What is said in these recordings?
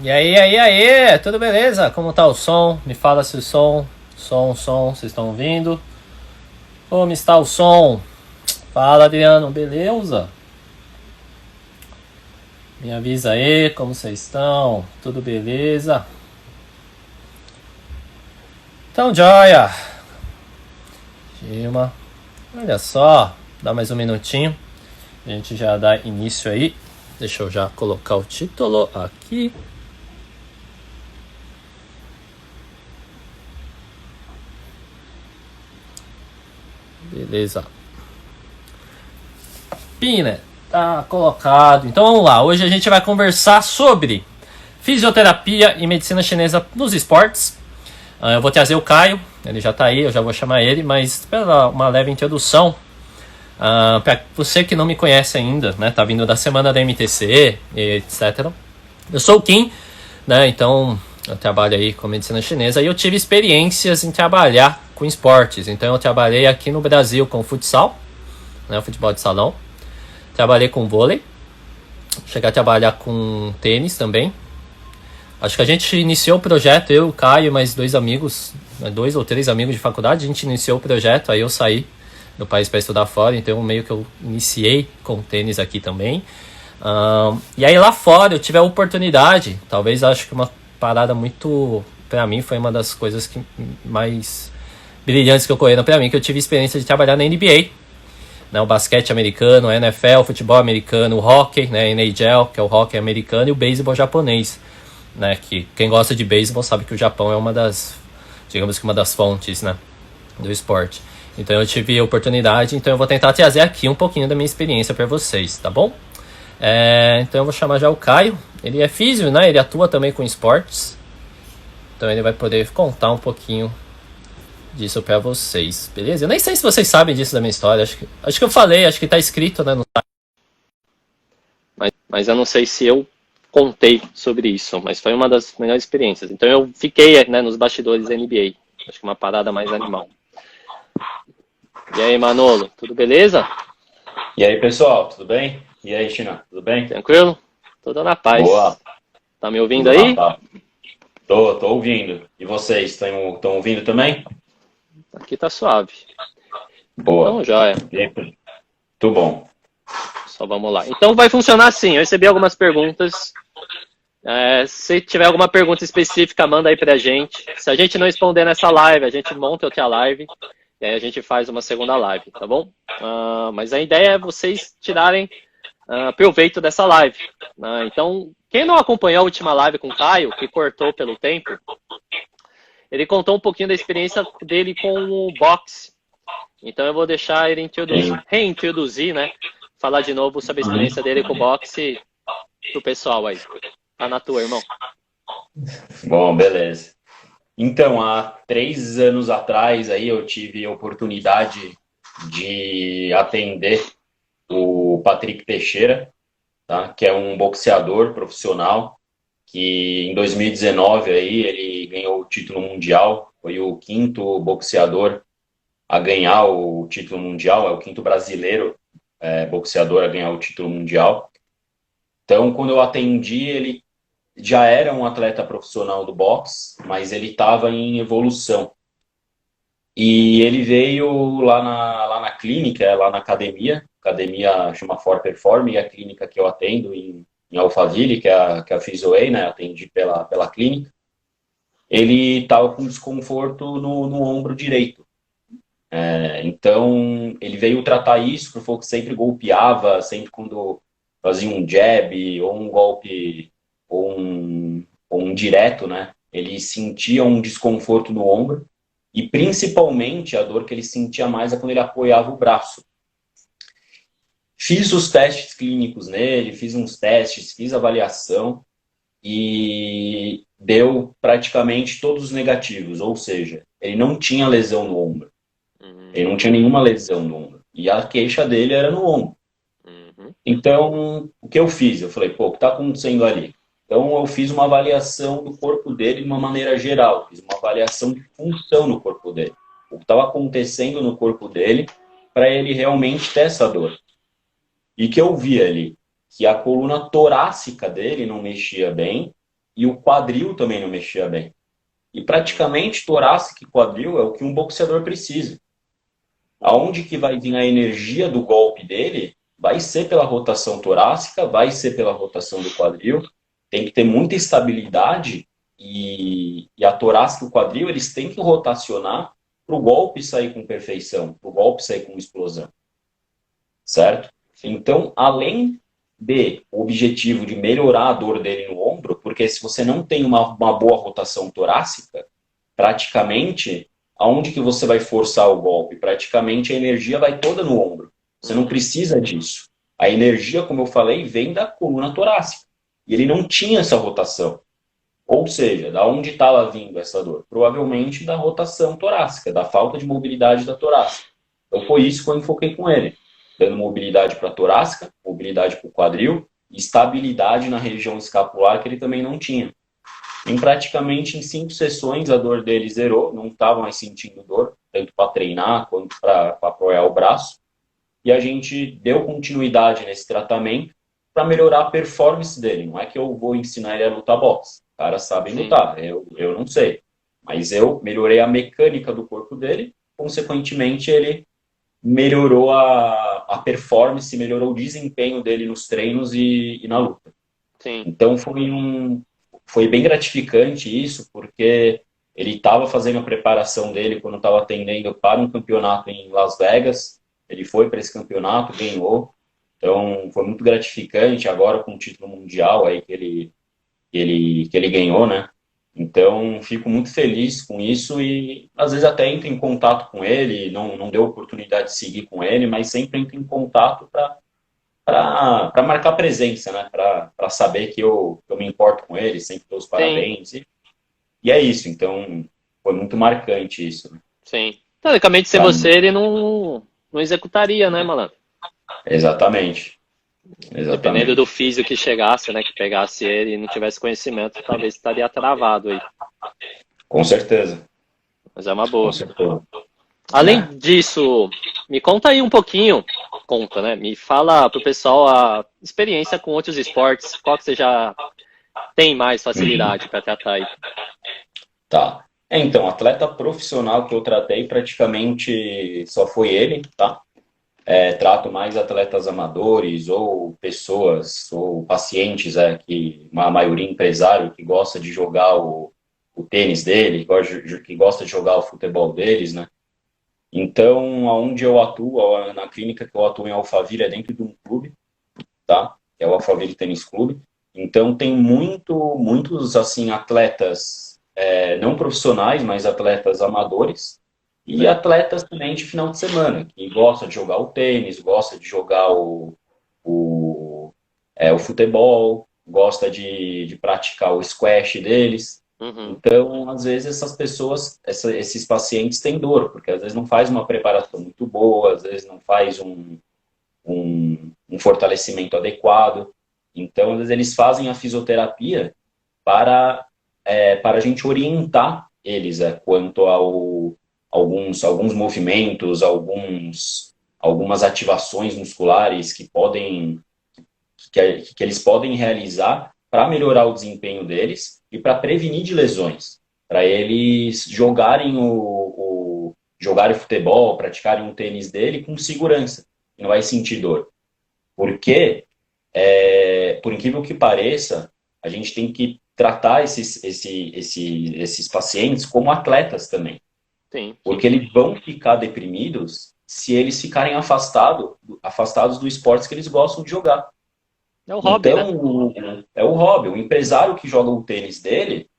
E aí, tudo beleza? Como tá o som? Me fala se o som, vocês estão ouvindo? Como está o som? Fala, Adriano, beleza? Me avisa aí, como vocês estão? Tudo beleza? Então, joia! Gilma, olha só, dá mais um minutinho, a gente já dá início aí. Deixa eu já colocar o título aqui. Beleza. Pina, tá colocado. Então vamos lá. Hoje a gente vai conversar sobre fisioterapia e medicina chinesa nos esportes. Eu vou trazer o Caio, ele já tá aí, eu já vou chamar ele, mas para uma leve introdução, para você que não me conhece ainda, né, tá vindo da semana da MTC, etc. Eu sou o Kim, né, então eu trabalho aí com medicina chinesa e eu tive experiências em trabalhar com esportes. Então eu trabalhei aqui no Brasil com futsal, né, futebol de salão. Trabalhei com vôlei. Cheguei a trabalhar com tênis também. Acho que a gente iniciou o projeto, eu, o Caio, mais dois amigos, 2 ou 3 amigos de faculdade, a gente iniciou o projeto, aí eu saí do país para estudar fora, então meio que eu iniciei com tênis aqui também. E aí lá fora eu tive a oportunidade, talvez acho que uma parada muito, para mim, foi uma das coisas que mais brilhantes que ocorreram para mim, que eu tive experiência de trabalhar na NBA, né, o basquete americano, a NFL, o futebol americano, o hockey, né, NHL, que é o hockey americano, e o beisebol japonês, né, que quem gosta de beisebol sabe que o Japão é uma das, digamos que uma das fontes, né, do esporte. Então eu tive a oportunidade, então eu vou tentar trazer aqui um pouquinho da minha experiência para vocês, tá bom? Então eu vou chamar já o Caio, ele é físio, né, ele atua também com esportes, então ele vai poder contar um pouquinho disso pra vocês, beleza? Eu nem sei se vocês sabem disso da minha história, acho que eu falei, acho que tá escrito, né, no mas eu não sei se eu contei sobre isso, mas foi uma das melhores experiências. Então eu fiquei, né, nos bastidores da NBA, acho que uma parada mais animal. E aí, Manolo, tudo beleza? E aí, pessoal, tudo bem? E aí, China, tudo bem? Tranquilo? Tudo na Boa, paz. Tá me ouvindo tudo na aí? paz. Tô ouvindo. E vocês, estão ouvindo também? Aqui tá suave. Então, Boa. joia. E aí, tudo bom. Só vamos lá. Então vai funcionar assim, eu recebi algumas perguntas. Se tiver alguma pergunta específica, manda aí pra gente. Se a gente não responder nessa live, a gente monta outra live. E aí a gente faz uma segunda live, tá bom? Mas a ideia é vocês tirarem proveito dessa live. Então, quem não acompanhou a última live com o Caio, que cortou pelo tempo, ele contou um pouquinho da experiência dele com o boxe. Então eu vou deixar ele reintroduzir, né? Falar de novo sobre a experiência dele com o boxe pro pessoal aí. Tá na tua, irmão. Bom, beleza. Então, há 3 anos atrás, aí eu tive a oportunidade de atender o Patrick Teixeira, tá? Que é um boxeador profissional, que em 2019 aí ele ganhou o título mundial, foi o quinto boxeador a ganhar o título mundial, é o quinto brasileiro boxeador a ganhar o título mundial. Então, quando eu atendi, ele já era um atleta profissional do boxe, mas ele estava em evolução. E ele veio lá na clínica, lá na academia chama For Perform, e a clínica que eu atendo em Alphaville, que é a Physioway, né, atendi pela clínica. Ele estava com desconforto no ombro direito. Então, ele veio tratar isso, porque falou que sempre golpeava, sempre quando fazia um jab, ou um golpe, ou um direto, né? Ele sentia um desconforto no ombro, e principalmente a dor que ele sentia mais é quando ele apoiava o braço. Fiz os testes clínicos nele, fiz uns testes, fiz avaliação, e deu praticamente todos os negativos, ou seja, ele não tinha lesão no ombro. Ele não tinha nenhuma lesão no ombro. E a queixa dele era no ombro. Uhum. Então, o que eu fiz? Eu falei, pô, o que está acontecendo ali? Então, eu fiz uma avaliação do corpo dele de uma maneira geral. Fiz uma avaliação de função no corpo dele. O que estava acontecendo no corpo dele para ele realmente ter essa dor. E que eu vi ali que a coluna torácica dele não mexia bem e o quadril também não mexia bem. E praticamente torácico e quadril é o que um boxeador precisa. Aonde que vai vir a energia do golpe dele? Vai ser pela rotação torácica, vai ser pela rotação do quadril. Tem que ter muita estabilidade e a torácica e o quadril eles têm que rotacionar para o golpe sair com perfeição, para o golpe sair com explosão, certo? Então, além de o objetivo de melhorar a dor dele no ombro, porque se você não tem uma boa rotação torácica, praticamente, aonde que você vai forçar o golpe? Praticamente a energia vai toda no ombro. Você não precisa disso. A energia, como eu falei, vem da coluna torácica. E ele não tinha essa rotação. Ou seja, da onde estava vindo essa dor? Provavelmente da rotação torácica, da falta de mobilidade da torácica. Então foi isso que eu enfoquei com ele. Dando mobilidade para a torácica, mobilidade para o quadril e estabilidade na região escapular que ele também não tinha. Praticamente em 5 sessões a dor dele zerou, não estava mais sentindo dor, tanto para treinar quanto para apoiar o braço. E a gente deu continuidade nesse tratamento para melhorar a performance dele. Não é que eu vou ensinar ele a lutar boxe. Os caras sabem lutar, eu não sei. Mas eu melhorei a mecânica do corpo dele, consequentemente ele melhorou a performance, melhorou o desempenho dele nos treinos e na luta. Sim. Então foi bem gratificante isso, porque ele estava fazendo a preparação dele quando estava atendendo para um campeonato em Las Vegas. Ele foi para esse campeonato, ganhou. Então foi muito gratificante agora com o título mundial aí que ele ganhou, né? Então fico muito feliz com isso e às vezes até entro em contato com ele, não deu oportunidade de seguir com ele, mas sempre entro em contato para marcar presença, né? Para saber que eu me importo com ele, sempre dou os parabéns. E é isso, então foi muito marcante isso. Né? Sim. Teoricamente, sem você, ele não executaria, né, malandro? Exatamente. Dependendo do físico que chegasse, né, que pegasse ele e não tivesse conhecimento, talvez estaria travado aí. Com certeza. Mas é uma boa. Com certeza. Além disso, me conta aí um pouquinho, né? Me fala pro pessoal a experiência com outros esportes, qual que você já tem mais facilidade para tratar aí? Tá. Então, atleta profissional que eu tratei praticamente só foi ele, tá? Trato mais atletas amadores ou pessoas ou pacientes, que a maioria empresário que gosta de jogar o tênis dele, que gosta de jogar o futebol deles, né? Então, aonde eu atuo, na clínica que eu atuo em Alphaville, é dentro de um clube, tá? Que é o Alphaville Tênis Clube. Então, tem muitos, assim, atletas não profissionais, mas atletas amadores, e atletas também de final de semana, que gostam de jogar o tênis, gostam de jogar o futebol, gosta de praticar o squash deles. Então, às vezes, essas pessoas, esses pacientes têm dor, porque às vezes não faz uma preparação muito boa, às vezes não faz um fortalecimento adequado. Então, às vezes, eles fazem a fisioterapia para a gente orientar eles quanto a alguns movimentos, algumas ativações musculares que eles podem realizar para melhorar o desempenho deles e para prevenir de lesões, para eles jogarem jogarem futebol, praticarem o tênis dele com segurança, e não vai sentir dor. Porque, por incrível que pareça, a gente tem que tratar esses pacientes como atletas também. Sim. Porque eles vão ficar deprimidos se eles ficarem afastados do esporte que eles gostam de jogar. É o hobby, então, né? É o hobby. O empresário que joga o tênis dele,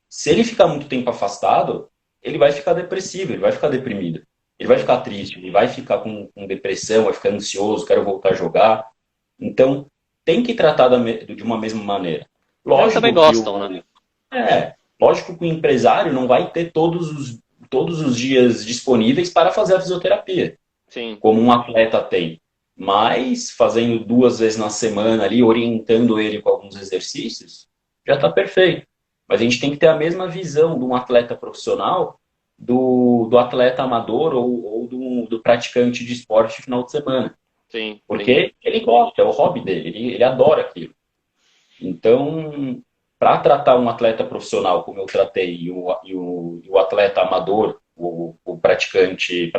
se ele ficar muito tempo afastado, ele vai ficar depressivo, ele vai ficar deprimido. Ele vai ficar triste, ele vai ficar com depressão, vai ficar ansioso, quero voltar a jogar. Então, tem que tratar de uma mesma maneira. Eles também gostam, né? Lógico que o empresário não vai ter todos os dias disponíveis para fazer a fisioterapia. Sim. Como um atleta tem. Mas fazendo 2 vezes na semana ali, orientando ele com alguns exercícios, já está perfeito. Mas a gente tem que ter a mesma visão de um atleta profissional, do atleta amador ou do praticante de esporte de final de semana. Sim. Porque ele gosta, é o hobby dele, ele adora aquilo. Então, para tratar um atleta profissional, como eu tratei, e o atleta amador, o praticante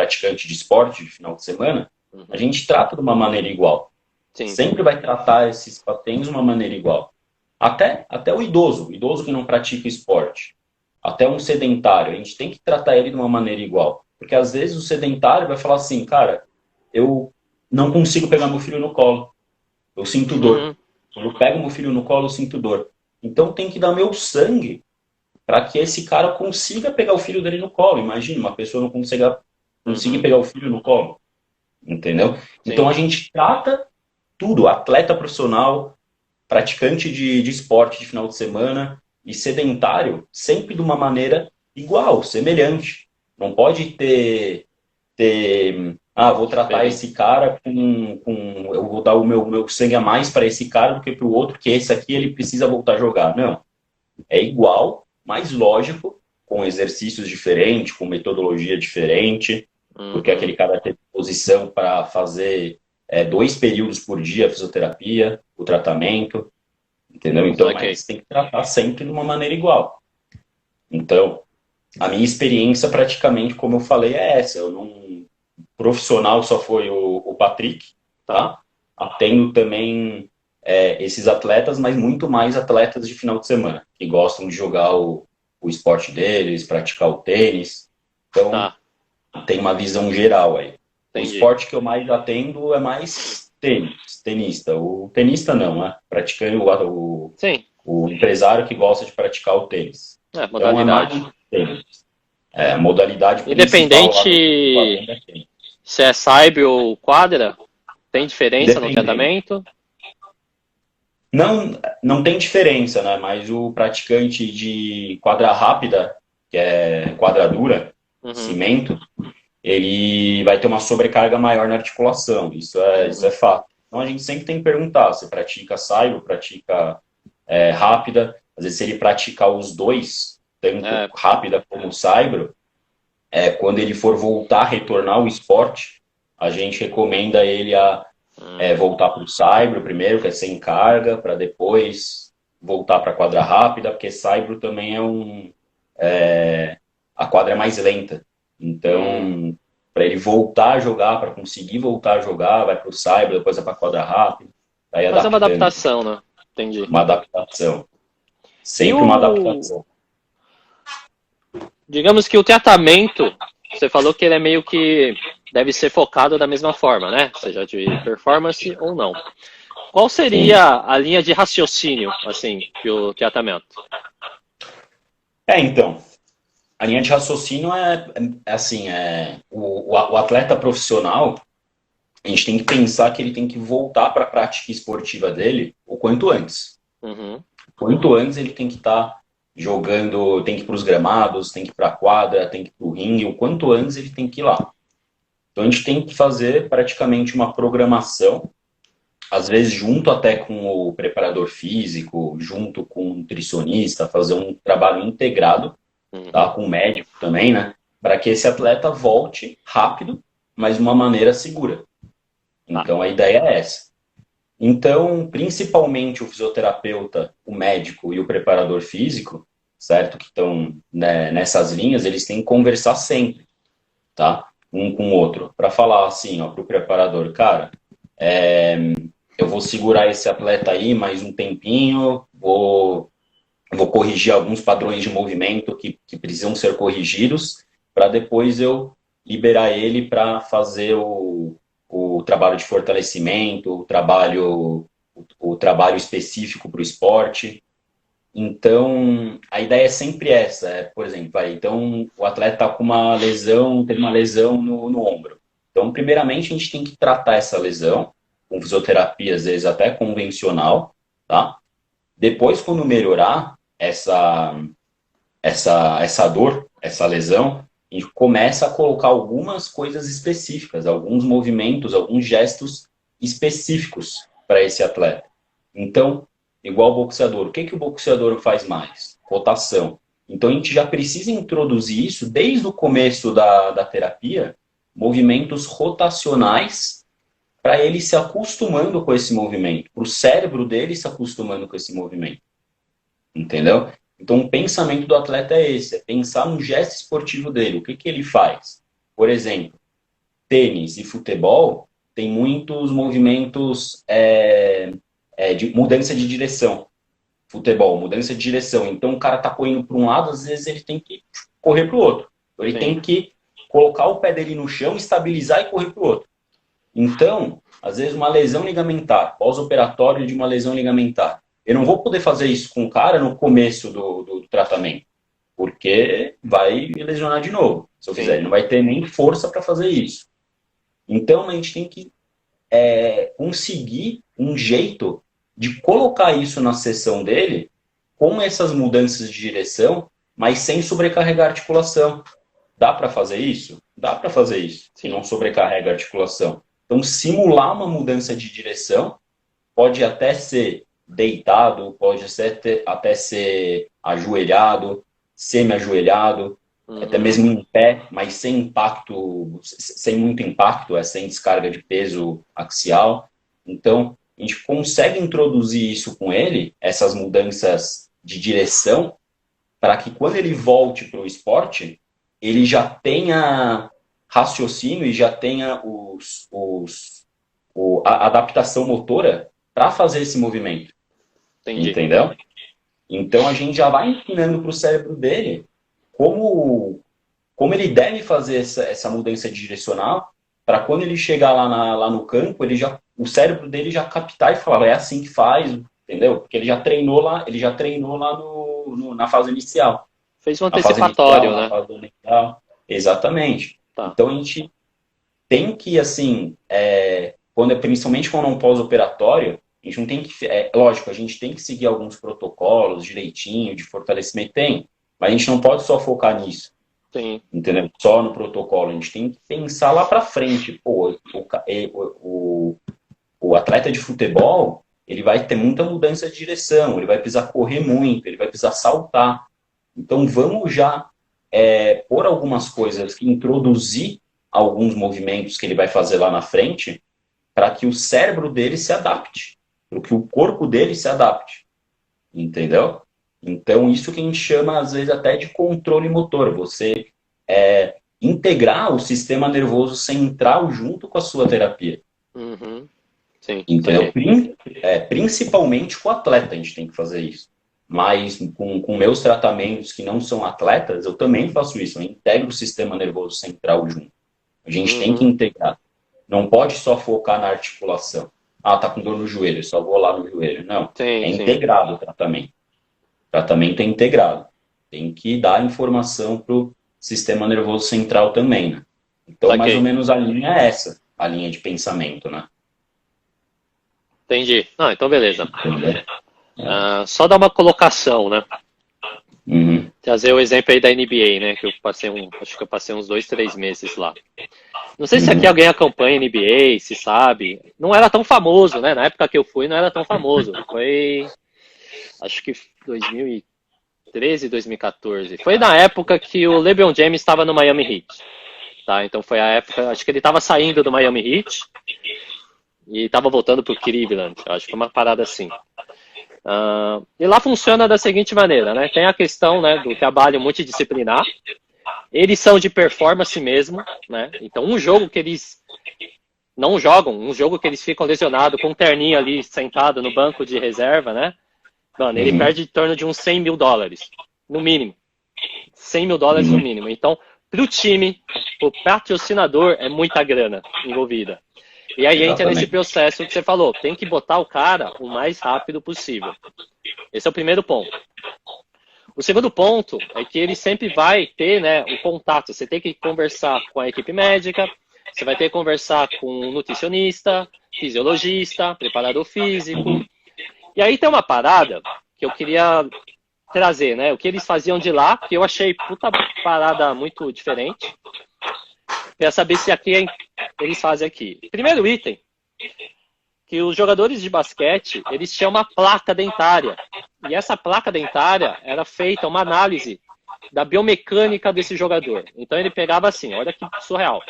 de esporte de final de semana, a gente trata de uma maneira igual. Sim. Sempre vai tratar esses patens de uma maneira igual. Até o idoso que não pratica esporte, até um sedentário, a gente tem que tratar ele de uma maneira igual. Porque às vezes o sedentário vai falar assim, cara, eu não consigo pegar meu filho no colo, eu sinto dor. Quando eu pego meu filho no colo, eu sinto dor. Então tem que dar meu sangue para que esse cara consiga pegar o filho dele no colo. Imagina, uma pessoa não consiga pegar o filho no colo. Entendeu? Sim. Então a gente trata tudo, atleta profissional, praticante de esporte de final de semana e sedentário, sempre de uma maneira igual, semelhante. Não pode ter vou tratar esse cara eu vou dar o meu sangue a mais para esse cara do que para o outro, que esse aqui ele precisa voltar a jogar. Não. É igual, mas lógico, com exercícios diferentes, com metodologia diferente, porque aquele cara tem posição para fazer 2 períodos por dia a fisioterapia, o tratamento, entendeu? Então, mas tem que tratar sempre de uma maneira igual. Então, a minha experiência praticamente, como eu falei, é essa. Profissional só foi o Patrick, tá? Atendo também esses atletas, mas muito mais atletas de final de semana, que gostam de jogar o esporte deles, praticar o tênis. Então, tem uma visão geral aí. Entendi. O esporte que eu mais atendo é mais tenista. O tenista não, né? Praticando o empresário que gosta de praticar o tênis. Modalidade. Então, tênis. Modalidade independente se é saibro ou quadra, tem diferença no tratamento? Não tem diferença, né? Mas o praticante de quadra rápida, que é quadra dura, cimento, ele vai ter uma sobrecarga maior na articulação. Isso é fato. Então a gente sempre tem que perguntar se pratica saibro, pratica rápida. Às vezes se ele praticar os dois, tanto rápida como saibro, quando ele for retornar ao esporte, a gente recomenda ele a voltar para o saibro primeiro, que é sem carga, para depois voltar para a quadra rápida, porque saibro também a quadra é mais lenta. Então, para ele voltar a jogar, para conseguir voltar a jogar, vai para o saibro, depois vai para a quadra rápida. Mas é uma adaptação, né? Entendi. Uma adaptação. Sempre uma adaptação. Digamos que o tratamento, você falou que ele é meio que deve ser focado da mesma forma, né? Seja de performance ou não. Qual seria a linha de raciocínio, assim, do tratamento? Então, a linha de raciocínio o atleta profissional, a gente tem que pensar que ele tem que voltar para a prática esportiva dele o quanto antes. O quanto antes ele tem que estar jogando, tem que ir para os gramados, tem que ir para a quadra, tem que ir para o ringue, o quanto antes ele tem que ir lá. Então a gente tem que fazer praticamente uma programação, às vezes junto até com o preparador físico, junto com o nutricionista, fazer um trabalho integrado, tá? Com o médico também, né? Para que esse atleta volte rápido, mas de uma maneira segura. Então a ideia é essa. Então, principalmente o fisioterapeuta, o médico e o preparador físico, certo? Que estão nessas linhas, eles têm que conversar sempre, tá? Um com o outro, para falar assim, ó, para o preparador, cara, eu vou segurar esse atleta aí mais um tempinho, vou corrigir alguns padrões de movimento que precisam ser corrigidos, para depois eu liberar ele para fazer o trabalho de fortalecimento, o trabalho específico para o esporte. Então, a ideia é sempre essa. Por exemplo, então o atleta está com uma lesão, teve uma lesão no ombro. Então, primeiramente, a gente tem que tratar essa lesão, com fisioterapia, às vezes até convencional, tá? Depois, quando melhorar essa dor, essa lesão, a gente começa a colocar algumas coisas específicas, alguns movimentos, alguns gestos específicos para esse atleta. Então, igual o boxeador, o que o boxeador faz mais? Rotação. Então, a gente já precisa introduzir isso desde o começo da terapia, movimentos rotacionais, para ele se acostumando com esse movimento, para o cérebro dele se acostumando com esse movimento. entendeu? Então, o pensamento do atleta é esse, é pensar no gesto esportivo dele, o que que ele faz. Por exemplo, tênis e futebol tem muitos movimentos de mudança de direção. Futebol, mudança de direção. Então, o cara tá correndo para um lado, às vezes ele tem que correr para o outro. Ele tem que colocar o pé dele no chão, estabilizar e correr para o outro. Então, às vezes uma lesão ligamentar, pós-operatório de uma lesão ligamentar, eu não vou poder fazer isso com o cara no começo do tratamento, porque vai me lesionar de novo. Se eu fizer, ele não vai ter nem força para fazer isso. Então, a gente tem que conseguir um jeito de colocar isso na sessão dele com essas mudanças de direção, mas sem sobrecarregar a articulação. Dá para fazer isso? Dá para fazer isso, se não sobrecarrega a articulação. Então, simular uma mudança de direção pode até ser deitado, pode até ser ajoelhado, semi-ajoelhado, até mesmo em pé, mas sem impacto, sem muito impacto, sem descarga de peso axial. Então, a gente consegue introduzir isso com ele, essas mudanças de direção, para que quando ele volte para o esporte, ele já tenha raciocínio e já tenha a adaptação motora para fazer esse movimento. Entendi. Entendeu? Então a gente já vai ensinando para o cérebro dele como ele deve fazer essa mudança direcional, para quando ele chegar lá no campo, o cérebro dele já captar e falar, é assim que faz, entendeu? Porque ele já treinou lá na fase inicial. Fez um antecipatório, né? Exatamente. Tá. Então a gente tem que, assim, principalmente quando é um pós-operatório, a gente não tem que. Lógico, a gente tem que seguir alguns protocolos direitinho, de fortalecimento, mas a gente não pode só focar nisso. Sim. Entendeu? Só no protocolo. A gente tem que pensar lá pra frente. Pô, o atleta de futebol, ele vai ter muita mudança de direção, ele vai precisar correr muito, ele vai precisar saltar. Então vamos já pôr algumas coisas, introduzir alguns movimentos que ele vai fazer lá na frente, para que o cérebro dele se adapte, para que o corpo dele se adapte. Entendeu? Então isso que a gente chama, às vezes, até de controle motor. Você integrar o sistema nervoso central junto com a sua terapia. Uhum. Sim. Entendeu? Principalmente com o atleta a gente tem que fazer isso. Mas com meus tratamentos que não são atletas, eu também faço isso. Eu integro o sistema nervoso central junto. A gente tem que integrar. Não pode só focar na articulação. Ah, tá com dor no joelho, só vou lá no joelho. Não, integrado o tratamento. O tratamento é integrado. Tem que dar informação pro sistema nervoso central também, né? Então, mais ou menos a linha é essa, a linha de pensamento, né? Entendi. Não, então beleza. Só dar uma colocação, né? Uhum. Trazer o exemplo aí da NBA, né? Que eu passei acho que eu passei uns 2, 3 meses lá. Não sei se aqui alguém acompanha NBA, se sabe. Não era tão famoso, né? Na época que eu fui, não era tão famoso. Foi, acho que 2013, 2014. Foi na época que o LeBron James estava no Miami Heat. Tá? Então foi a época, acho que ele estava saindo do Miami Heat e estava voltando pro Cleveland. Acho que foi uma parada assim. E lá funciona da seguinte maneira, né? Tem a questão, né, do trabalho multidisciplinar. Eles são de performance mesmo, né? Então um jogo que eles não jogam, um jogo que eles ficam lesionados com um terninho ali sentado no banco de reserva, né? Mano, ele perde em torno de uns $100 mil, no mínimo. $100 mil no mínimo. Então, pro time, o patrocinador é muita grana envolvida. E aí entra nesse processo que você falou, tem que botar o cara o mais rápido possível. Esse é o primeiro ponto. O segundo ponto é que ele sempre vai ter, né, o contato. Você tem que conversar com a equipe médica, você vai ter que conversar com um nutricionista, fisiologista, preparador físico. E aí tem uma parada que eu queria trazer, né? O que eles faziam de lá, que eu achei puta parada muito diferente. Queria saber se aqui eles fazem aqui. Primeiro item, que os jogadores de basquete, eles tinham uma placa dentária. E essa placa dentária era feita uma análise da biomecânica desse jogador. Então ele pegava assim, olha que surreal.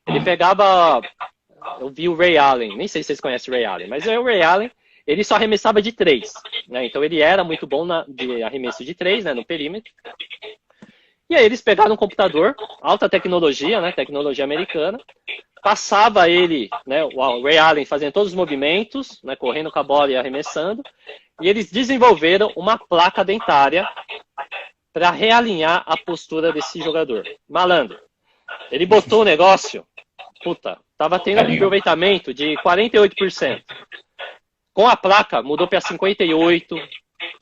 Ele pegava, eu vi o Ray Allen, nem sei se vocês conhecem o Ray Allen, mas o Ray Allen, ele só arremessava de 3, né? Então ele era muito bom de arremesso de 3, né, no perímetro. E aí eles pegaram um computador, alta tecnologia, né, tecnologia americana, passava ele, né, o Ray Allen fazendo todos os movimentos, né, correndo com a bola e arremessando, e eles desenvolveram uma placa dentária para realinhar a postura desse jogador. Malandro, ele botou o negócio, tava tendo um aproveitamento de 48%. Com a placa, mudou para 58%,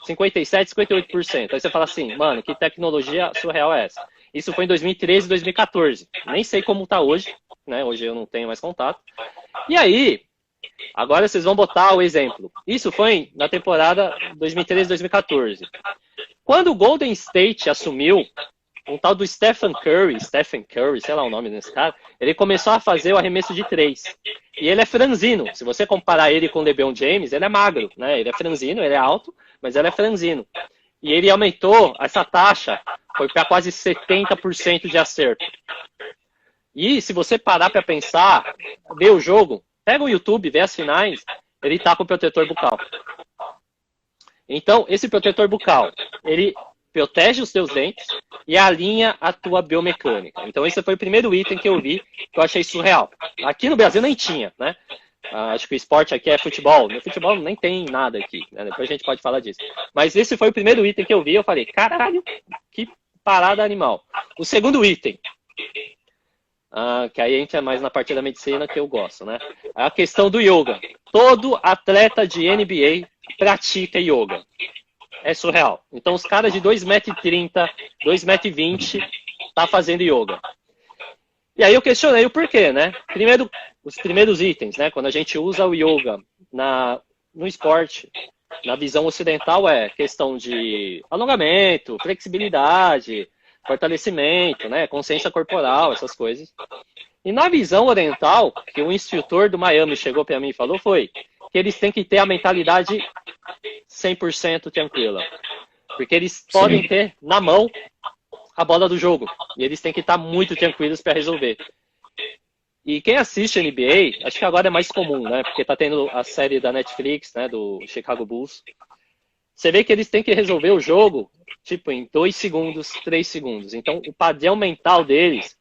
57%, 58%. Aí você fala assim, mano, que tecnologia surreal é essa? Isso foi em 2013, 2014. Nem sei como tá hoje, né? Hoje eu não tenho mais contato. E aí, agora vocês vão botar o exemplo. Isso foi na temporada 2013, 2014. Quando o Golden State assumiu, um tal do Stephen Curry, sei lá o nome desse cara, ele começou a fazer o arremesso de 3. E ele é franzino. Se você comparar ele com o LeBron James, ele é magro, né? Ele é franzino, ele é alto, mas ele é franzino. E ele aumentou essa taxa, foi para quase 70% de acerto. E se você parar para pensar, ver o jogo, pega o YouTube, vê as finais, ele tá com o protetor bucal. Então, esse protetor bucal, ele protege os seus dentes e alinha a tua biomecânica. Então, esse foi o primeiro item que eu vi, que eu achei surreal. Aqui no Brasil nem tinha, né? Acho que o esporte aqui é futebol. No futebol nem tem nada aqui, né? Depois a gente pode falar disso. Mas esse foi o primeiro item que eu vi, eu falei, caralho, que parada animal. O segundo item, que aí a gente é mais na parte da medicina que eu gosto, né? É a questão do yoga. Todo atleta de NBA pratica yoga. É surreal. Então os caras de 2,30 m, 2,20 m tá fazendo yoga. E aí eu questionei o porquê, né? Primeiro, os primeiros itens, né? Quando a gente usa o yoga no esporte, na visão ocidental é questão de alongamento, flexibilidade, fortalecimento, né? Consciência corporal, essas coisas. E na visão oriental, que o instrutor do Miami chegou para mim e falou foi que eles têm que ter a mentalidade 100% tranquila. Porque eles podem ter na mão a bola do jogo. E eles têm que estar muito tranquilos para resolver. E quem assiste NBA, acho que agora é mais comum, né? Porque tá tendo a série da Netflix, né? Do Chicago Bulls. Você vê que eles têm que resolver o jogo, tipo, em 2 segundos, 3 segundos. Então, o padrão mental deles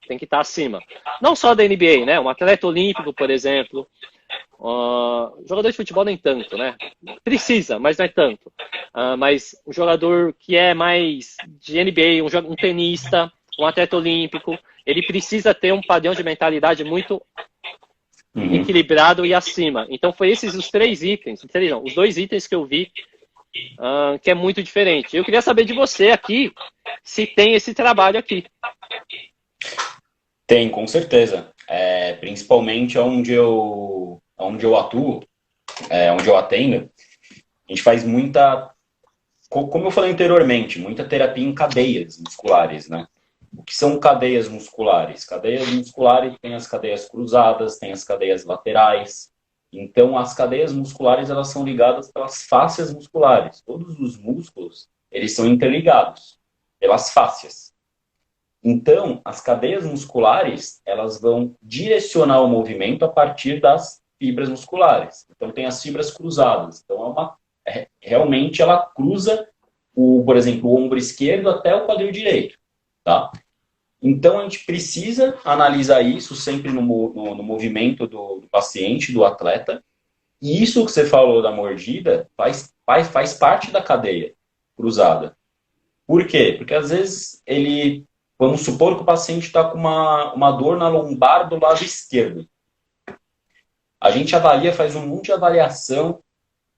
tem que estar acima. Não só da NBA, né? Um atleta olímpico, por exemplo. Jogador de futebol nem tanto, né? Precisa, mas não é tanto. Mas um jogador que é mais de NBA, um tenista, um atleta olímpico, ele precisa ter um padrão de mentalidade muito equilibrado e acima. Então foi esses os 3 itens, os 2 itens que eu vi que é muito diferente. Eu queria saber de você aqui se tem esse trabalho aqui. Tem, com certeza. Principalmente onde eu atuo, onde eu atendo, a gente faz muita, como eu falei anteriormente, muita terapia em cadeias musculares, né? O que são cadeias musculares? Cadeias musculares tem as cadeias cruzadas, tem as cadeias laterais. Então, as cadeias musculares, elas são ligadas pelas fáscias musculares. Todos os músculos, eles são interligados pelas fáscias. Então, as cadeias musculares, elas vão direcionar o movimento a partir das fibras musculares. Então, tem as fibras cruzadas. Então, realmente ela cruza, por exemplo, o ombro esquerdo até o quadril direito. Tá? Então, a gente precisa analisar isso sempre no movimento do paciente, do atleta. E isso que você falou da mordida faz parte da cadeia cruzada. Por quê? Porque, às vezes, vamos supor que o paciente está com uma dor na lombar do lado esquerdo. A gente avalia, faz um monte de avaliação,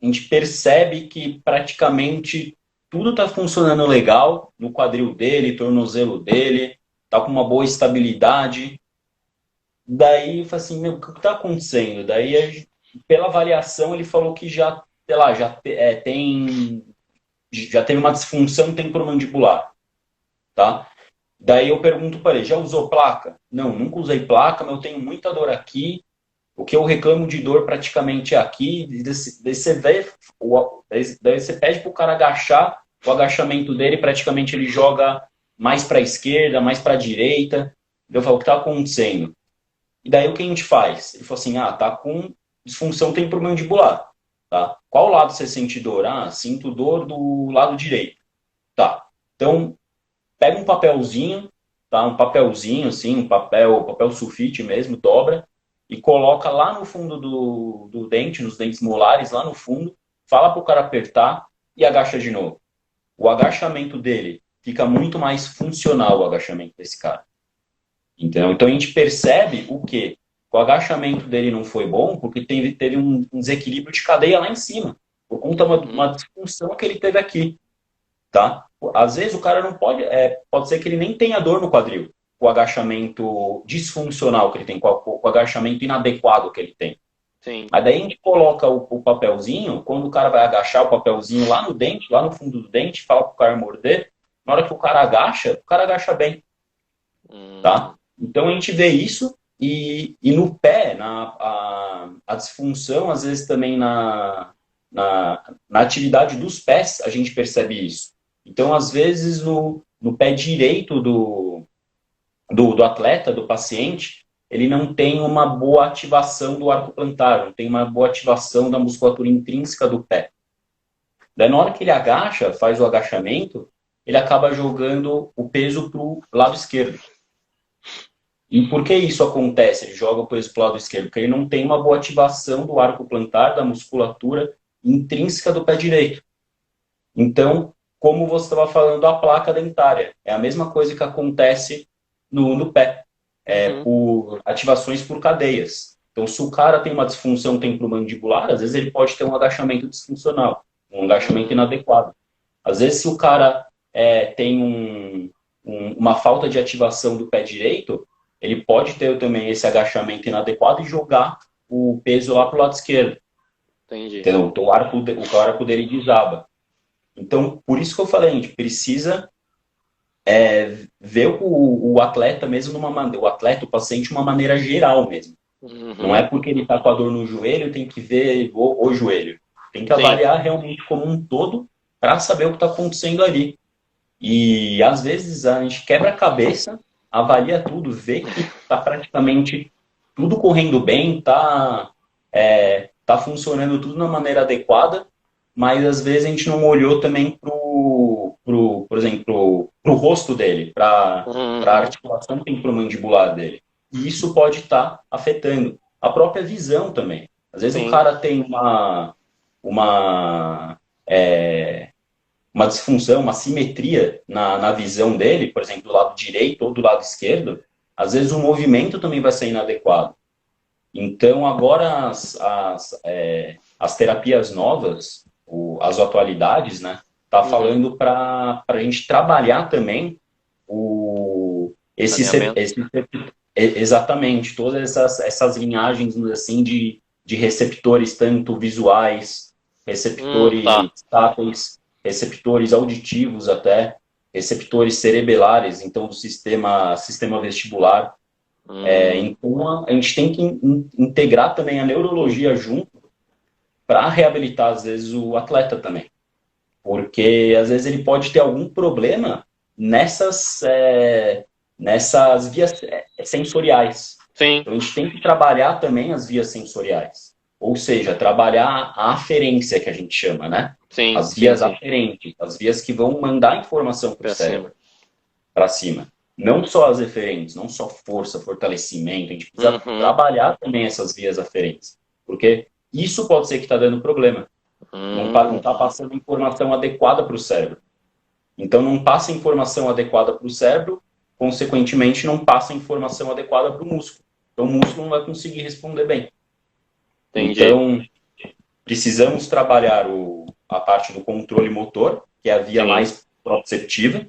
a gente percebe que praticamente tudo está funcionando legal no quadril dele, tornozelo dele, está com uma boa estabilidade. Daí, eu falei assim, o que está acontecendo? Daí, pela avaliação, ele falou que já teve uma disfunção temporomandibular. Tá? Daí eu pergunto para ele, já usou placa? Não, nunca usei placa, mas eu tenho muita dor aqui. O que eu reclamo de dor praticamente é aqui. Daí você pede para o cara agachar, o agachamento dele praticamente ele joga mais para a esquerda, mais para a direita. Eu falo, o que está acontecendo? E daí o que a gente faz? Ele falou assim, tá com disfunção temporomandibular. tá? Qual lado você sente dor? Ah, sinto dor do lado direito. Tá. Então, pega um papelzinho, tá? Um papelzinho, assim, papel sulfite mesmo, dobra, e coloca lá no fundo do dente, nos dentes molares, lá no fundo, fala pro cara apertar e agacha de novo. O agachamento dele fica muito mais funcional, o agachamento desse cara. Entendeu? Então a gente percebe o quê? O agachamento dele não foi bom porque teve um desequilíbrio de cadeia lá em cima, por conta de uma disfunção que ele teve aqui, tá? Às vezes o cara não pode, pode ser que ele nem tenha dor no quadril, o agachamento disfuncional que ele tem, com o agachamento inadequado que ele tem. Sim. Mas daí a gente coloca o papelzinho, quando o cara vai agachar o papelzinho lá no dente, lá no fundo do dente, fala pro cara morder, na hora que o cara agacha bem, tá? Então a gente vê isso e no pé, a disfunção, às vezes também na atividade dos pés, a gente percebe isso. Então, às vezes, no pé direito do atleta, do paciente, ele não tem uma boa ativação do arco plantar, não tem uma boa ativação da musculatura intrínseca do pé. Daí, na hora que ele agacha, faz o agachamento, ele acaba jogando o peso para o lado esquerdo. E por que isso acontece? Ele joga o peso para o lado esquerdo? Porque ele não tem uma boa ativação do arco plantar, da musculatura intrínseca do pé direito. Então, como você estava falando, a placa dentária. É a mesma coisa que acontece no pé. Por ativações por cadeias. Então, se o cara tem uma disfunção temporomandibular, às vezes ele pode ter um agachamento disfuncional, um agachamento inadequado. Às vezes, se o cara tem uma falta de ativação do pé direito, ele pode ter também esse agachamento inadequado e jogar o peso lá para o lado esquerdo. Entendi. Então, o arco dele desaba. Então, por isso que eu falei, a gente precisa ver o atleta mesmo o paciente de uma maneira geral mesmo. Não é porque ele está com a dor no joelho, tem que ver o joelho. Tem que avaliar realmente como um todo para saber o que está acontecendo ali. E às vezes a gente quebra a cabeça, avalia tudo, vê que está praticamente tudo correndo bem, tá funcionando tudo da maneira adequada, mas às vezes a gente não olhou também por exemplo, pro rosto dele, para a articulação temporomandibular dele. E isso pode estar afetando a própria visão também. Às vezes o cara tem uma disfunção, uma simetria na visão dele, por exemplo, do lado direito ou do lado esquerdo, às vezes o movimento também vai ser inadequado. Então, agora as terapias novas, as atualidades, né, tá falando para a gente trabalhar também exatamente, todas essas linhagens assim, de receptores, tanto visuais, receptores táteis, receptores auditivos até, receptores cerebelares, então do sistema vestibular. Então a gente tem que integrar também a neurologia junto para reabilitar, às vezes, o atleta também. Porque, às vezes, ele pode ter algum problema nessas vias sensoriais. Sim. Então, a gente tem que trabalhar também as vias sensoriais. Ou seja, trabalhar a aferência, que a gente chama, né? Sim, as vias aferentes, as vias que vão mandar informação para o cérebro, para cima. Não só as eferentes, não só força, fortalecimento. A gente precisa trabalhar também essas vias aferentes. Porque isso pode ser que está dando problema. Não está passando informação adequada para o cérebro. Então, não passa informação adequada para o cérebro, consequentemente, não passa informação adequada para o músculo. Então, o músculo não vai conseguir responder bem. Entendi. Então, precisamos trabalhar a parte do controle motor, que é a via mais proprioceptiva.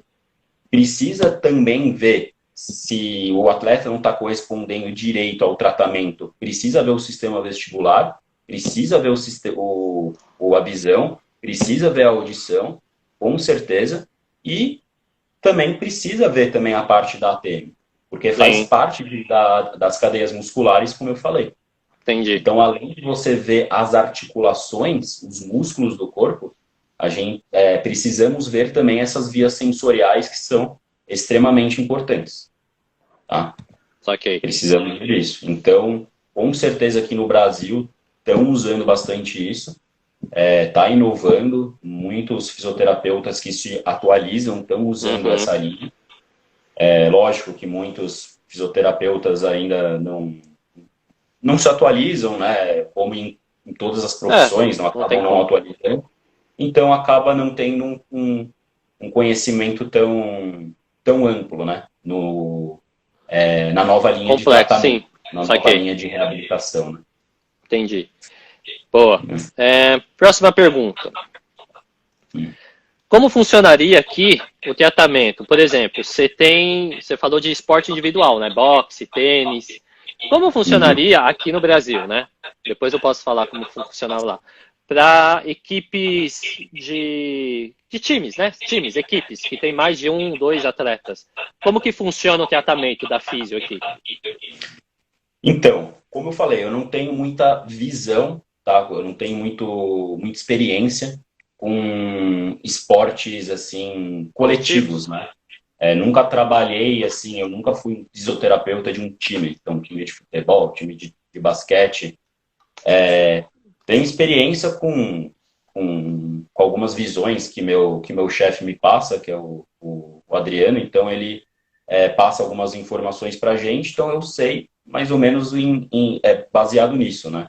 Precisa também ver se o atleta não está correspondendo direito ao tratamento. Precisa ver o sistema vestibular, precisa ver a visão, precisa ver a audição, com certeza, e também precisa ver também a parte da ATM, porque faz parte das cadeias musculares, como eu falei. Entendi. Então, além de você ver as articulações, os músculos do corpo, a gente precisamos ver também essas vias sensoriais que são extremamente importantes. Tá? Okay. Precisamos ver isso. Então, com certeza aqui no Brasil estão usando bastante isso. está inovando, muitos fisioterapeutas que se atualizam estão usando essa linha. Lógico que muitos fisioterapeutas ainda não se atualizam, né? Como em todas as profissões, não acabam não atualizando. Então acaba não tendo um conhecimento tão amplo, né? Na nova linha de tratamento, na nova linha de reabilitação, né? Entendi. Boa. Próxima pergunta. Como funcionaria aqui o tratamento? Por exemplo, você falou de esporte individual, né? Boxe, tênis. Como funcionaria aqui no Brasil, né? Depois eu posso falar como funcionava lá. Para equipes de times, né? Times, equipes, que tem mais de 1, 2 atletas. Como que funciona o tratamento da físio aqui? Então, como eu falei, eu não tenho muita visão, tá? Eu não tenho muita experiência com esportes, assim, coletivos, né? Nunca trabalhei, assim, eu nunca fui fisioterapeuta de um time. Então, time de futebol, time de basquete. Tenho experiência com algumas visões que meu chefe me passa, que é o Adriano. Então, ele passa algumas informações pra gente. Então, eu sei mais ou menos baseado nisso, né?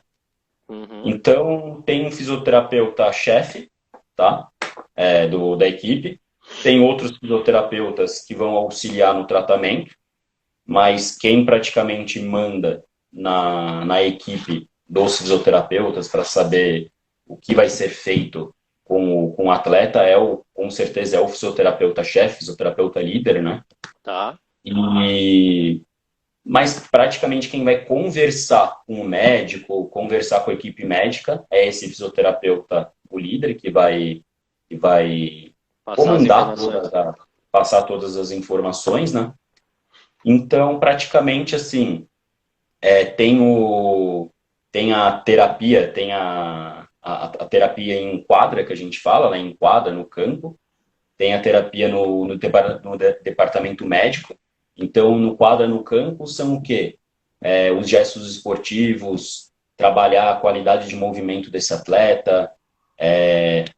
Então, tem um fisioterapeuta-chefe, tá? Da equipe. Tem outros fisioterapeutas que vão auxiliar no tratamento, mas quem praticamente manda na equipe dos fisioterapeutas para saber o que vai ser feito com o atleta com certeza é o fisioterapeuta-chefe, fisioterapeuta líder, né? Tá. Mas praticamente quem vai conversar com o médico, conversar com a equipe médica, é esse fisioterapeuta, o líder, que vai comandar passar todas as informações, né? Então, praticamente assim, tem a terapia, tem a terapia em quadra, que a gente fala, né? Em quadra, no campo. Tem a terapia no departamento médico. Então, no quadra, no campo, são o quê? Os gestos esportivos, trabalhar a qualidade de movimento desse atleta.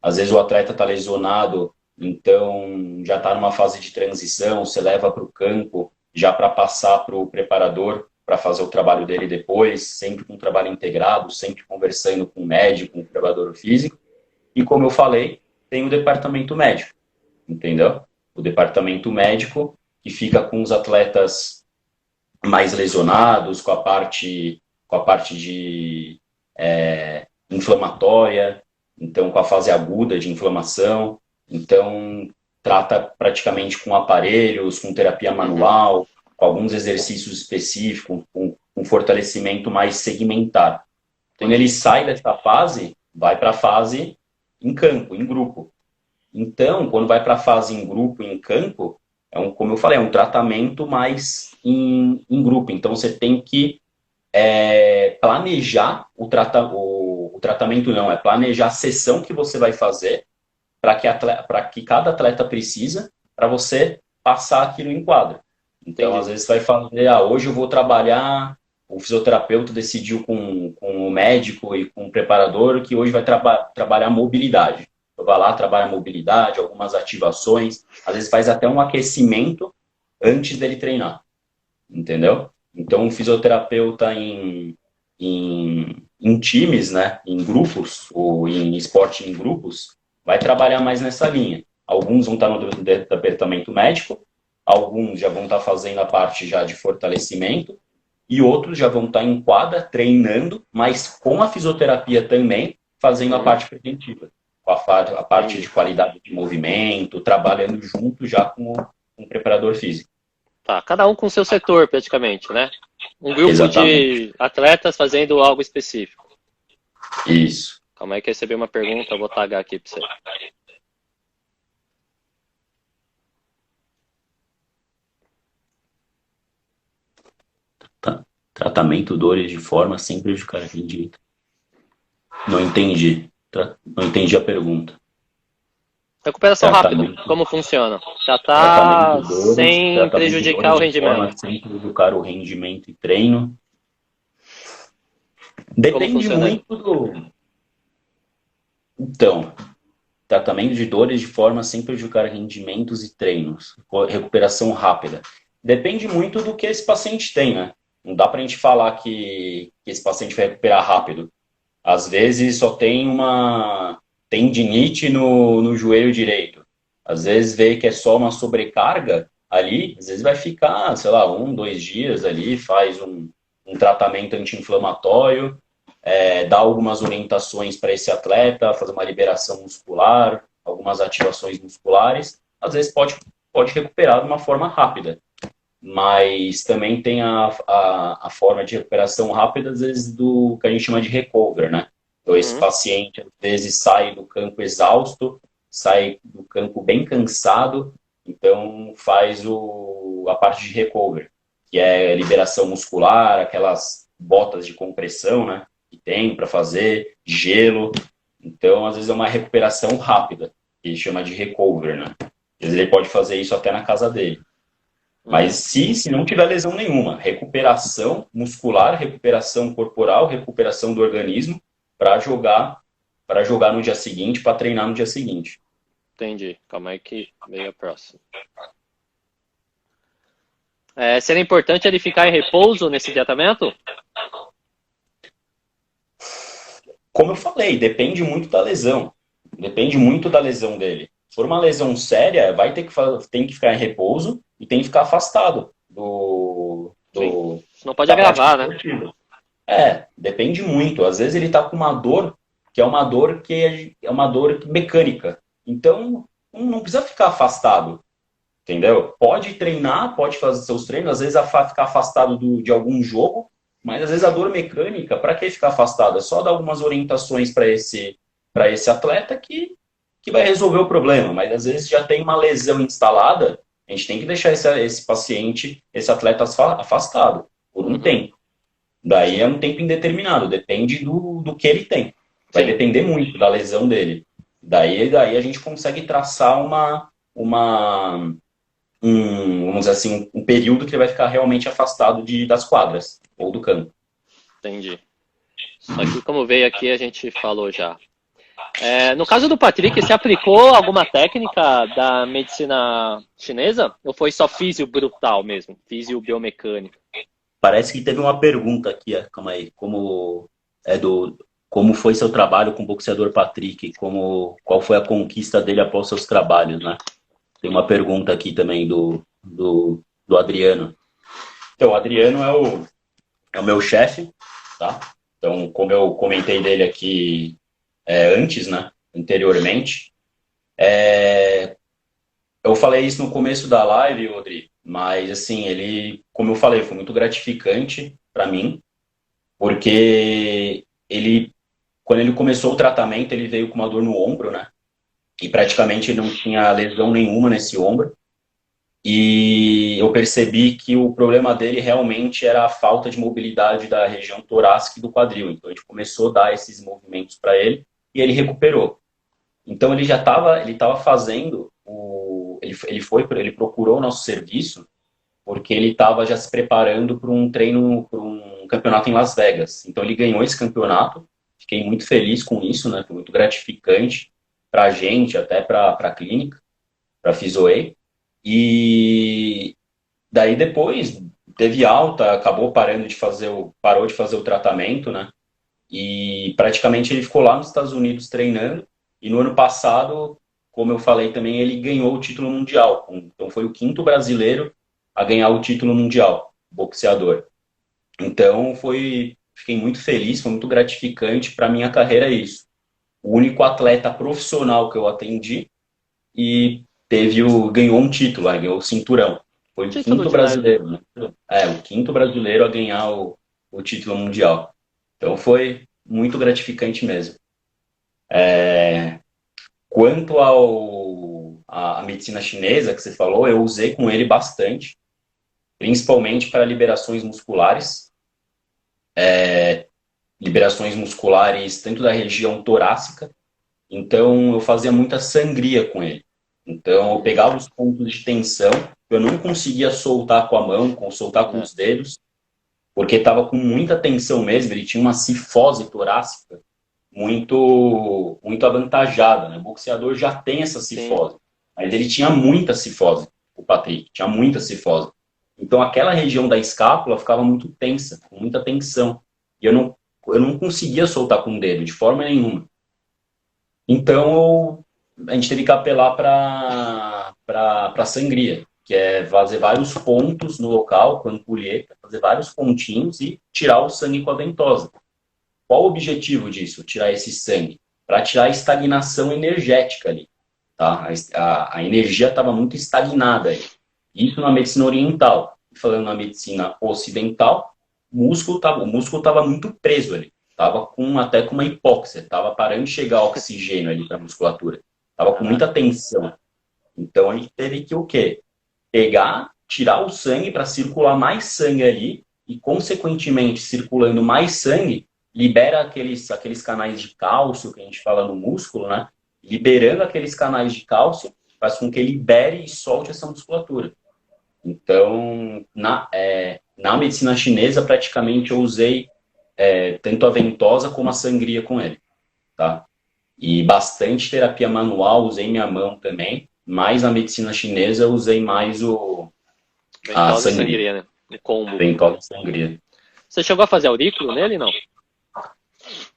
Às vezes o atleta está lesionado, então já está numa fase de transição, você leva para o campo já para passar para o preparador para fazer o trabalho dele depois, sempre com um trabalho integrado, sempre conversando com o médico, com o preparador físico. E como eu falei, tem o departamento médico, entendeu? O departamento médico que fica com os atletas mais lesionados, com a parte de inflamatória, então com a fase aguda de inflamação, então trata praticamente com aparelhos, com terapia manual, com alguns exercícios específicos, com fortalecimento mais segmentar. Quando ele sai dessa fase, vai para a fase em campo, em grupo. Então, quando vai para a fase em grupo, em campo, como eu falei, é um tratamento mais em grupo. Então, você tem que planejar o tratamento, planejar a sessão que você vai fazer para que cada atleta precisa para você passar aquilo em quadro. Então, às vezes, você vai fazer, hoje eu vou trabalhar, o fisioterapeuta decidiu com o médico e com o preparador que hoje vai trabalhar mobilidade. Eu vou lá, trabalha mobilidade, algumas ativações, às vezes faz até um aquecimento antes dele treinar, entendeu? Então, um fisioterapeuta em times, né, em grupos, ou em esporte em grupos, vai trabalhar mais nessa linha. Alguns vão estar no departamento médico, alguns já vão estar fazendo a parte já de fortalecimento, e outros já vão estar em quadra, treinando, mas com a fisioterapia também, fazendo a parte preventiva. Com a parte de qualidade de movimento, trabalhando junto já com o preparador físico. Tá, cada um com o seu setor, praticamente, né? Um grupo de atletas fazendo algo específico. Isso. Calma aí que eu recebi uma pergunta, eu vou tagar aqui para você. Tratamento dores de forma sem prejudicar a rendimento. Não entendi. Não entendi a pergunta. Recuperação rápida, como funciona? Já está sem prejudicar o rendimento. Sem prejudicar o rendimento e treino. Depende muito Então, tratamento de dores de forma sem prejudicar rendimentos e treinos. Recuperação rápida. Depende muito do que esse paciente tem, né? Não dá pra gente falar que esse paciente vai recuperar rápido. Às vezes só tem uma tendinite no joelho direito. Às vezes vê que é só uma sobrecarga ali, às vezes vai ficar, sei lá, 1, 2 dias ali, faz um tratamento anti-inflamatório, dá algumas orientações para esse atleta, fazer uma liberação muscular, algumas ativações musculares, às vezes pode recuperar de uma forma rápida. Mas também tem a forma de recuperação rápida, às vezes, do que a gente chama de recover, né? Então, esse paciente, às vezes, sai do campo exausto, sai do campo bem cansado, então faz a parte de recover, que é liberação muscular, aquelas botas de compressão, né? Que tem para fazer, gelo. Então, às vezes, é uma recuperação rápida, que chama de recover, né? Às vezes, ele pode fazer isso até na casa dele. Mas se não tiver lesão nenhuma, recuperação muscular, recuperação corporal, recuperação do organismo para jogar no dia seguinte, para treinar no dia seguinte. Entendi. Calma aí que veio a próxima. Seria importante ele ficar em repouso nesse tratamento? Como eu falei, depende muito da lesão. Depende muito da lesão dele. Se for uma lesão séria, tem que ficar em repouso e tem que ficar afastado Não pode agravar, né? Depende muito. Às vezes ele está com uma dor que é uma dor mecânica. Então, não precisa ficar afastado, entendeu? Pode treinar, pode fazer seus treinos, às vezes ficar afastado de algum jogo, mas às vezes a dor mecânica, para que ficar afastado? É só dar algumas orientações para esse atleta que vai resolver o problema. Mas às vezes já tem uma lesão instalada, a gente tem que deixar esse paciente, esse atleta afastado por um tempo. Daí é um tempo indeterminado, depende do que ele tem. Vai depender muito da lesão dele. Daí a gente consegue traçar vamos dizer assim, um período que ele vai ficar realmente afastado das quadras ou do campo. Entendi. Só que como veio aqui, a gente falou já. No caso do Patrick, você aplicou alguma técnica da medicina chinesa? Ou foi só físio brutal mesmo? Físio biomecânica? Parece que teve uma pergunta aqui, calma aí, como foi seu trabalho com o boxeador Patrick? Qual foi a conquista dele após seus trabalhos, né? Tem uma pergunta aqui também do Adriano. Então, o Adriano é o meu chefe, tá? Então, como eu comentei dele aqui antes, né? Anteriormente. Eu falei isso no começo da live, Rodrigo, mas assim, ele, como eu falei, foi muito gratificante para mim, porque quando ele começou o tratamento, ele veio com uma dor no ombro, né? E praticamente não tinha lesão nenhuma nesse ombro. E eu percebi que o problema dele realmente era a falta de mobilidade da região torácica e do quadril. Então a gente começou a dar esses movimentos para ele e ele recuperou. Então ele estava fazendo ele procurou o nosso serviço porque ele estava já se preparando para um treino, para um campeonato em Las Vegas. Então ele ganhou esse campeonato. Fiquei muito feliz com isso, né? Foi muito gratificante para a gente, até para a clínica, para a Fizoe. E daí depois teve alta, parou de fazer o tratamento, né? E praticamente ele ficou lá nos Estados Unidos treinando. E no ano passado, como eu falei também, ele ganhou o título mundial. Então foi o 5º brasileiro a ganhar o título mundial, boxeador. Então fiquei muito feliz, foi muito gratificante para minha carreira isso. O único atleta profissional que eu atendi e ganhou um título, ganhou o cinturão. Foi o 5º brasileiro, né? O 5º brasileiro a ganhar o título mundial. Então foi muito gratificante mesmo. Quanto à medicina chinesa que você falou, eu usei com ele bastante, principalmente para liberações musculares. Liberações musculares tanto da região torácica. Então eu fazia muita sangria com ele. Então eu pegava os pontos de tensão, eu não conseguia soltar com a mão, soltar com os dedos, porque estava com muita tensão mesmo, ele tinha uma cifose torácica muito avantajada, né? O boxeador já tem essa cifose, mas ele tinha muita cifose, o Patrick, tinha muita cifose. Então aquela região da escápula ficava muito tensa, com muita tensão. E eu não conseguia soltar com o dedo, de forma nenhuma. Então a gente teve que apelar para sangria, que é fazer vários pontos no local, com ampulheta, fazer vários pontinhos e tirar o sangue com a ventosa. Qual o objetivo disso? Tirar esse sangue? Para tirar a estagnação energética ali. Tá? A energia estava muito estagnada aí. Isso na medicina oriental. Falando na medicina ocidental, o músculo estava muito preso ali. Estava até com uma hipóxia. Estava parando de chegar oxigênio ali para a musculatura. Estava com muita tensão. Então a gente teve que o quê? Pegar, tirar o sangue para circular mais sangue ali e, consequentemente, circulando mais sangue, libera aqueles canais de cálcio que a gente fala no músculo, né? Liberando aqueles canais de cálcio, faz com que libere e solte essa musculatura. Então, na medicina chinesa, praticamente eu usei tanto a ventosa como a sangria com ele, tá? E bastante terapia manual, usei minha mão também, mas na medicina chinesa eu usei mais a sangria, né? O combo. Ventosa e sangria. Você chegou a fazer aurículo nele, não?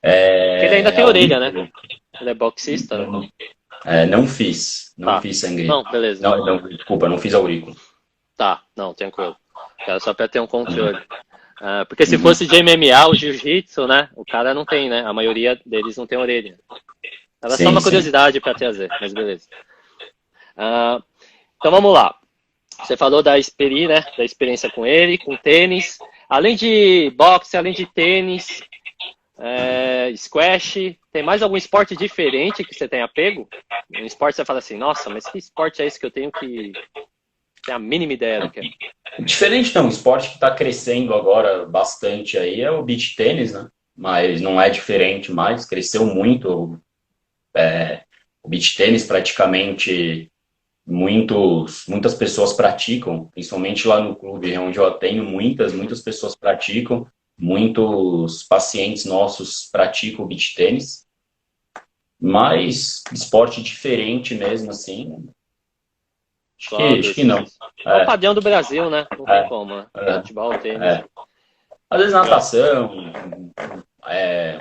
Porque ele ainda tem orelha, né? Ele é boxista, né? Não fiz. Não fiz sangria. Não, beleza. Não, desculpa, não fiz aurículo. Tá, não, tranquilo. Era só pra ter um controle. Porque se fosse de MMA, o jiu-jitsu, né? O cara não tem, né? A maioria deles não tem orelha. Era só uma curiosidade pra trazer, mas beleza. Então vamos lá. Você falou da né? Da experiência com ele, com tênis. Além de boxe, além de tênis, squash, tem mais algum esporte diferente que você tem apego? Um esporte que você fala assim, nossa, mas que esporte é esse que eu tenho que ter a mínima ideia do que é? Diferente não, um esporte que está crescendo agora bastante aí é o beach tênis, né? Mas não é diferente mais, cresceu muito. O beach tênis praticamente muitas pessoas praticam, principalmente lá no clube onde eu atendo, muitas pessoas praticam. Muitos pacientes nossos praticam o beach tênis, mas esporte diferente mesmo, assim, acho que não. É o padrão do Brasil, né? Não tem como, né? Futebol, tênis. Às vezes natação,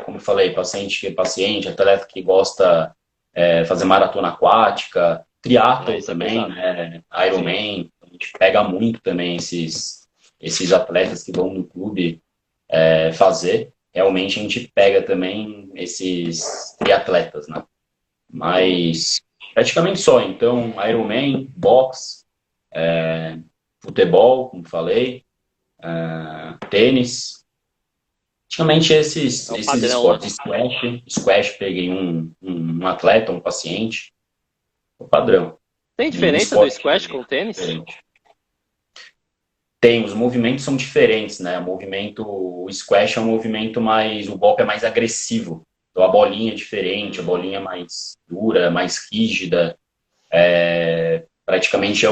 como eu falei, paciente, atleta que gosta fazer maratona aquática, triatlo também, né? Ironman, a gente pega muito também esses atletas que vão no clube fazer, realmente a gente pega também esses triatletas, né? Mas praticamente só, então, Ironman, boxe, futebol, como falei, tênis, praticamente esses esportes. Squash, peguei um atleta, um paciente, o padrão. Tem diferença do squash com o tênis? Tem, os movimentos são diferentes, né? O squash é um movimento o golpe é mais agressivo. Então a bolinha é diferente, a bolinha é mais dura, mais rígida. Praticamente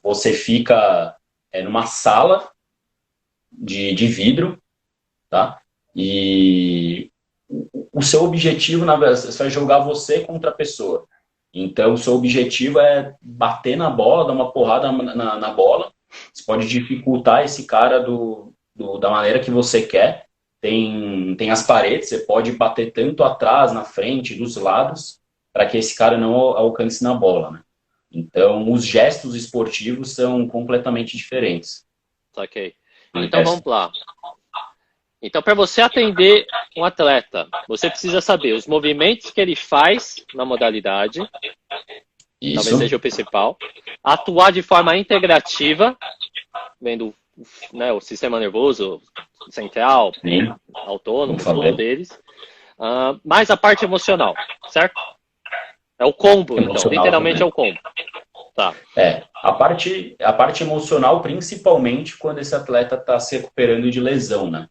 você fica numa sala de vidro, tá? E o seu objetivo, na verdade, você vai jogar você contra a pessoa. Então o seu objetivo é bater na bola, dar uma porrada na bola. Você pode dificultar esse cara da maneira que você quer. Tem as paredes, você pode bater tanto atrás, na frente, dos lados, para que esse cara não alcance na bola, né? Então, os gestos esportivos são completamente diferentes. Ok. Então, vamos lá. Então, para você atender um atleta, você precisa saber os movimentos que ele faz na modalidade. Isso. Talvez seja o principal. Atuar de forma integrativa, vendo, né, o sistema nervoso central, Sim, autônomo, tudo deles. Mais a parte emocional, certo? É o combo, então. Literalmente também. É o combo. Tá. A parte emocional, principalmente quando esse atleta está se recuperando de lesão, né?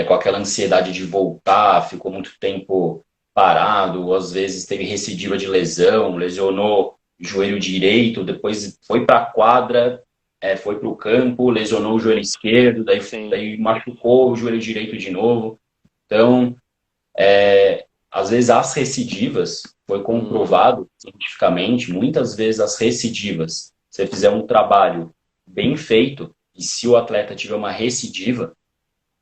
Com aquela ansiedade de voltar, ficou muito tempo parado, às vezes teve recidiva de lesão, lesionou o joelho direito, depois foi para a quadra, foi para o campo, lesionou o joelho esquerdo, daí machucou o joelho direito de novo. Então, Às vezes as recidivas, foi comprovado cientificamente, muitas vezes as recidivas, se você fizer um trabalho bem feito, e se o atleta tiver uma recidiva,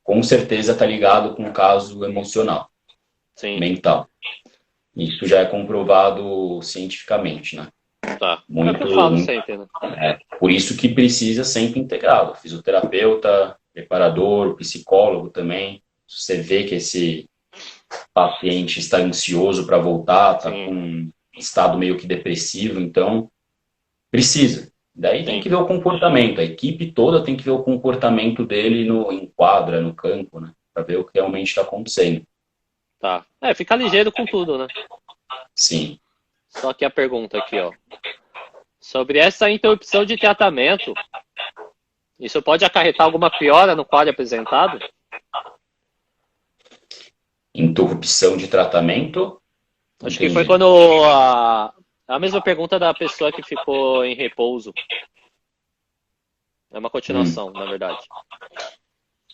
com certeza está ligado com um caso emocional, Sim. mental. Isso já é comprovado cientificamente, né? Tá. Muito, É o que eu falo sempre, né? por isso que precisa sempre integrado. Fisioterapeuta, preparador, psicólogo também. Se você vê que esse paciente está ansioso para voltar, está com um estado meio que depressivo, então precisa. Daí tem que ver o comportamento. A equipe toda tem que ver o comportamento dele em quadra, no campo, né? Para ver o que realmente está acontecendo. Tá. Fica ligeiro com tudo, né? Sim. Só que a pergunta aqui, ó. Sobre essa interrupção de tratamento, isso pode acarretar alguma piora no quadro apresentado? Interrupção de tratamento? Acho que foi quando a mesma pergunta da pessoa que ficou em repouso. É uma continuação, na verdade.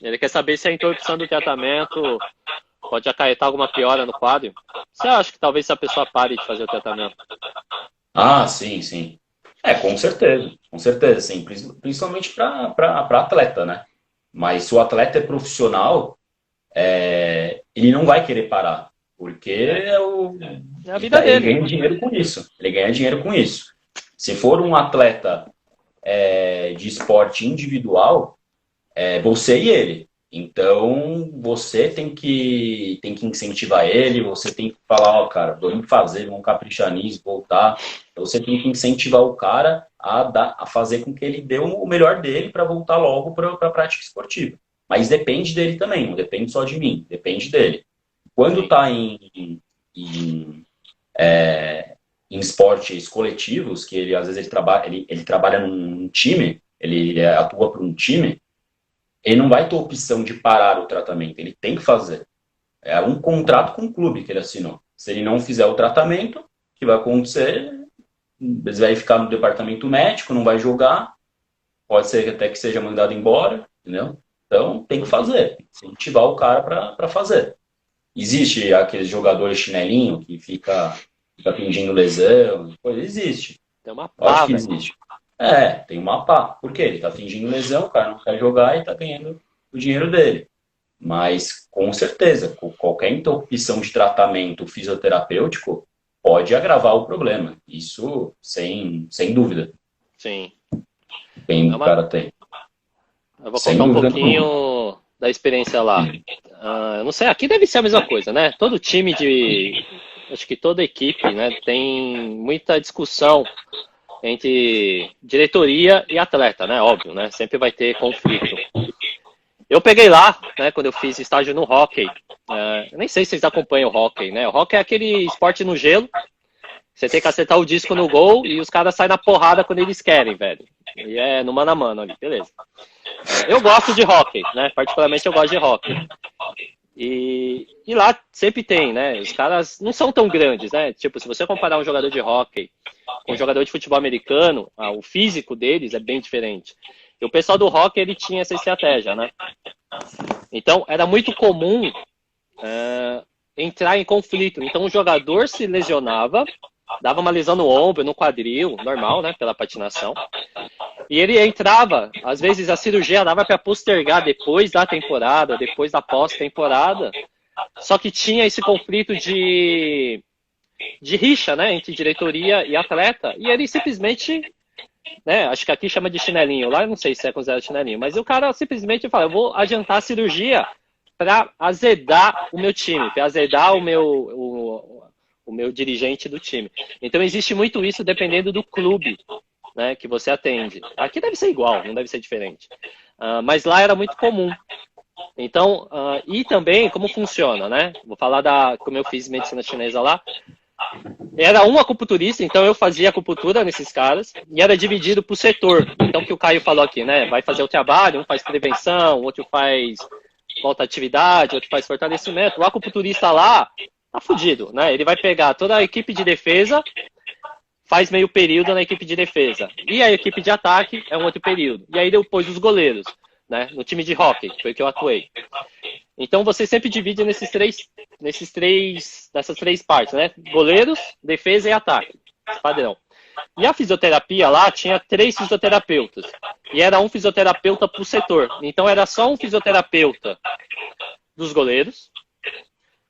Ele quer saber se a interrupção do tratamento pode acarretar alguma piora no quadro. Você acha que talvez se a pessoa pare de fazer o tratamento? Ah, sim, sim. Com certeza, sim. Principalmente para atleta, né? Mas se o atleta é profissional, ele não vai querer parar, porque é a vida dele. Ele ganha dinheiro com isso. Ele ganha dinheiro com isso. Se for um atleta de esporte individual, você e ele. Então, você tem que incentivar ele, você tem que falar, ó, cara, vamos fazer, vamos caprichar nisso, voltar. Então, você tem que incentivar o cara a fazer com que ele dê o melhor dele para voltar logo para a prática esportiva. Mas depende dele também, não depende só de mim, depende dele. Quando está em esportes coletivos, que ele às vezes ele trabalha num time, ele atua para um time, ele não vai ter opção de parar o tratamento, ele tem que fazer. É um contrato com o clube que ele assinou. Se ele não fizer o tratamento, o que vai acontecer? Ele vai ficar no departamento médico, não vai jogar, pode ser até que seja mandado embora, entendeu? Então, tem que fazer, incentivar o cara para fazer. Existe aqueles jogadores chinelinho que fica fingindo lesão, existe. Tem uma pá, acho que existe. Tem uma pá. Por quê? Ele tá fingindo lesão, o cara não quer jogar e tá ganhando o dinheiro dele. Mas, com certeza, qualquer interrupção de tratamento fisioterapêutico pode agravar o problema. Isso, sem dúvida. Sim. Quem o cara tem. Eu vou contar um pouquinho da experiência lá. Eu não sei, aqui deve ser a mesma coisa, né? Todo time acho que toda equipe, né, tem muita discussão entre diretoria e atleta, né? Óbvio, né? Sempre vai ter conflito. Eu peguei lá, né, quando eu fiz estágio no hóquei. Eu nem sei se vocês acompanham o hóquei, né? O hóquei é aquele esporte no gelo. Você tem que acertar o disco no gol e os caras saem na porrada quando eles querem, velho. E é no mano a mano ali, beleza. Eu gosto de hóquei, né? Particularmente eu gosto de hóquei. E lá sempre tem, né? Os caras não são tão grandes, né? Tipo, se você comparar um jogador de hóquei com um jogador de futebol americano, o físico deles é bem diferente. E o pessoal do hóquei, ele tinha essa estratégia, né? Então, era muito comum entrar em conflito. Então, o jogador se lesionava, dava uma lesão no ombro, no quadril, normal, né? Pela patinação. E ele entrava, às vezes a cirurgia dava para postergar depois da temporada, depois da pós-temporada. Só que tinha esse conflito de rixa, né, entre diretoria e atleta. E ele simplesmente, né, acho que aqui chama de chinelinho, lá eu não sei se é considerado chinelinho, mas o cara simplesmente fala, eu vou adiantar a cirurgia para azedar o meu time, para azedar o meu dirigente do time. Então existe muito isso dependendo do clube, né, que você atende. Aqui deve ser igual, não deve ser diferente. Mas lá era muito comum. Então, e também como funciona, né? Vou falar como eu fiz medicina chinesa lá. Era um acupunturista, então eu fazia acupuntura nesses caras, e era dividido por setor. Então, o que o Caio falou aqui, né? Vai fazer o trabalho, um faz prevenção, outro faz volta à atividade, outro faz fortalecimento. O acupunturista lá tá fudido, né? Ele vai pegar toda a equipe de defesa, faz meio período na equipe de defesa. E a equipe de ataque é um outro período. E aí depois os goleiros. né? No time de hóquei, que foi que eu atuei. Então você sempre divide nessas três partes, né? Goleiros, defesa e ataque. Padrão. E a fisioterapia lá tinha 3 fisioterapeutas. E era um fisioterapeuta por setor. Então era só um fisioterapeuta dos goleiros,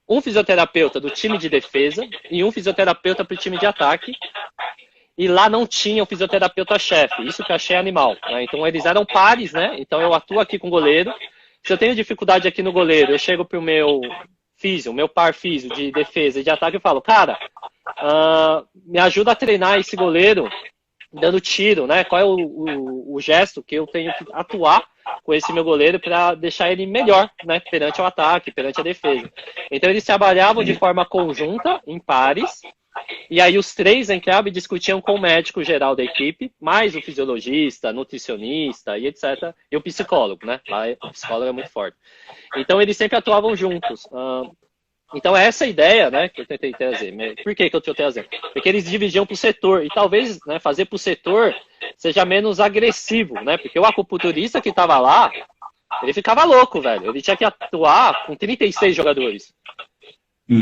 um fisioterapeuta do time de defesa e um fisioterapeuta para o time de ataque. E lá não tinha o fisioterapeuta-chefe. Isso que eu achei animal, né? Então eles eram pares, né? Então eu atuo aqui com o goleiro. Se eu tenho dificuldade aqui no goleiro, eu chego pro meu par físio de defesa e de ataque e falo, cara, me ajuda a treinar esse goleiro dando tiro, né? Qual é o gesto que eu tenho que atuar com esse meu goleiro para deixar ele melhor, né? Perante o ataque, perante a defesa. Então eles trabalhavam de forma conjunta, em pares, e aí os 3 entravam e discutiam com o médico geral da equipe, mais o fisiologista, nutricionista e etc. E o psicólogo, né? Lá o psicólogo é muito forte. Então eles sempre atuavam juntos. Então é essa ideia, né, que eu tentei trazer. Por que eu estou trazendo? Porque eles dividiam por setor. E talvez, né, fazer por setor seja menos agressivo, né? Porque o acupunturista que estava lá, ele ficava louco, velho. Ele tinha que atuar com 36 jogadores.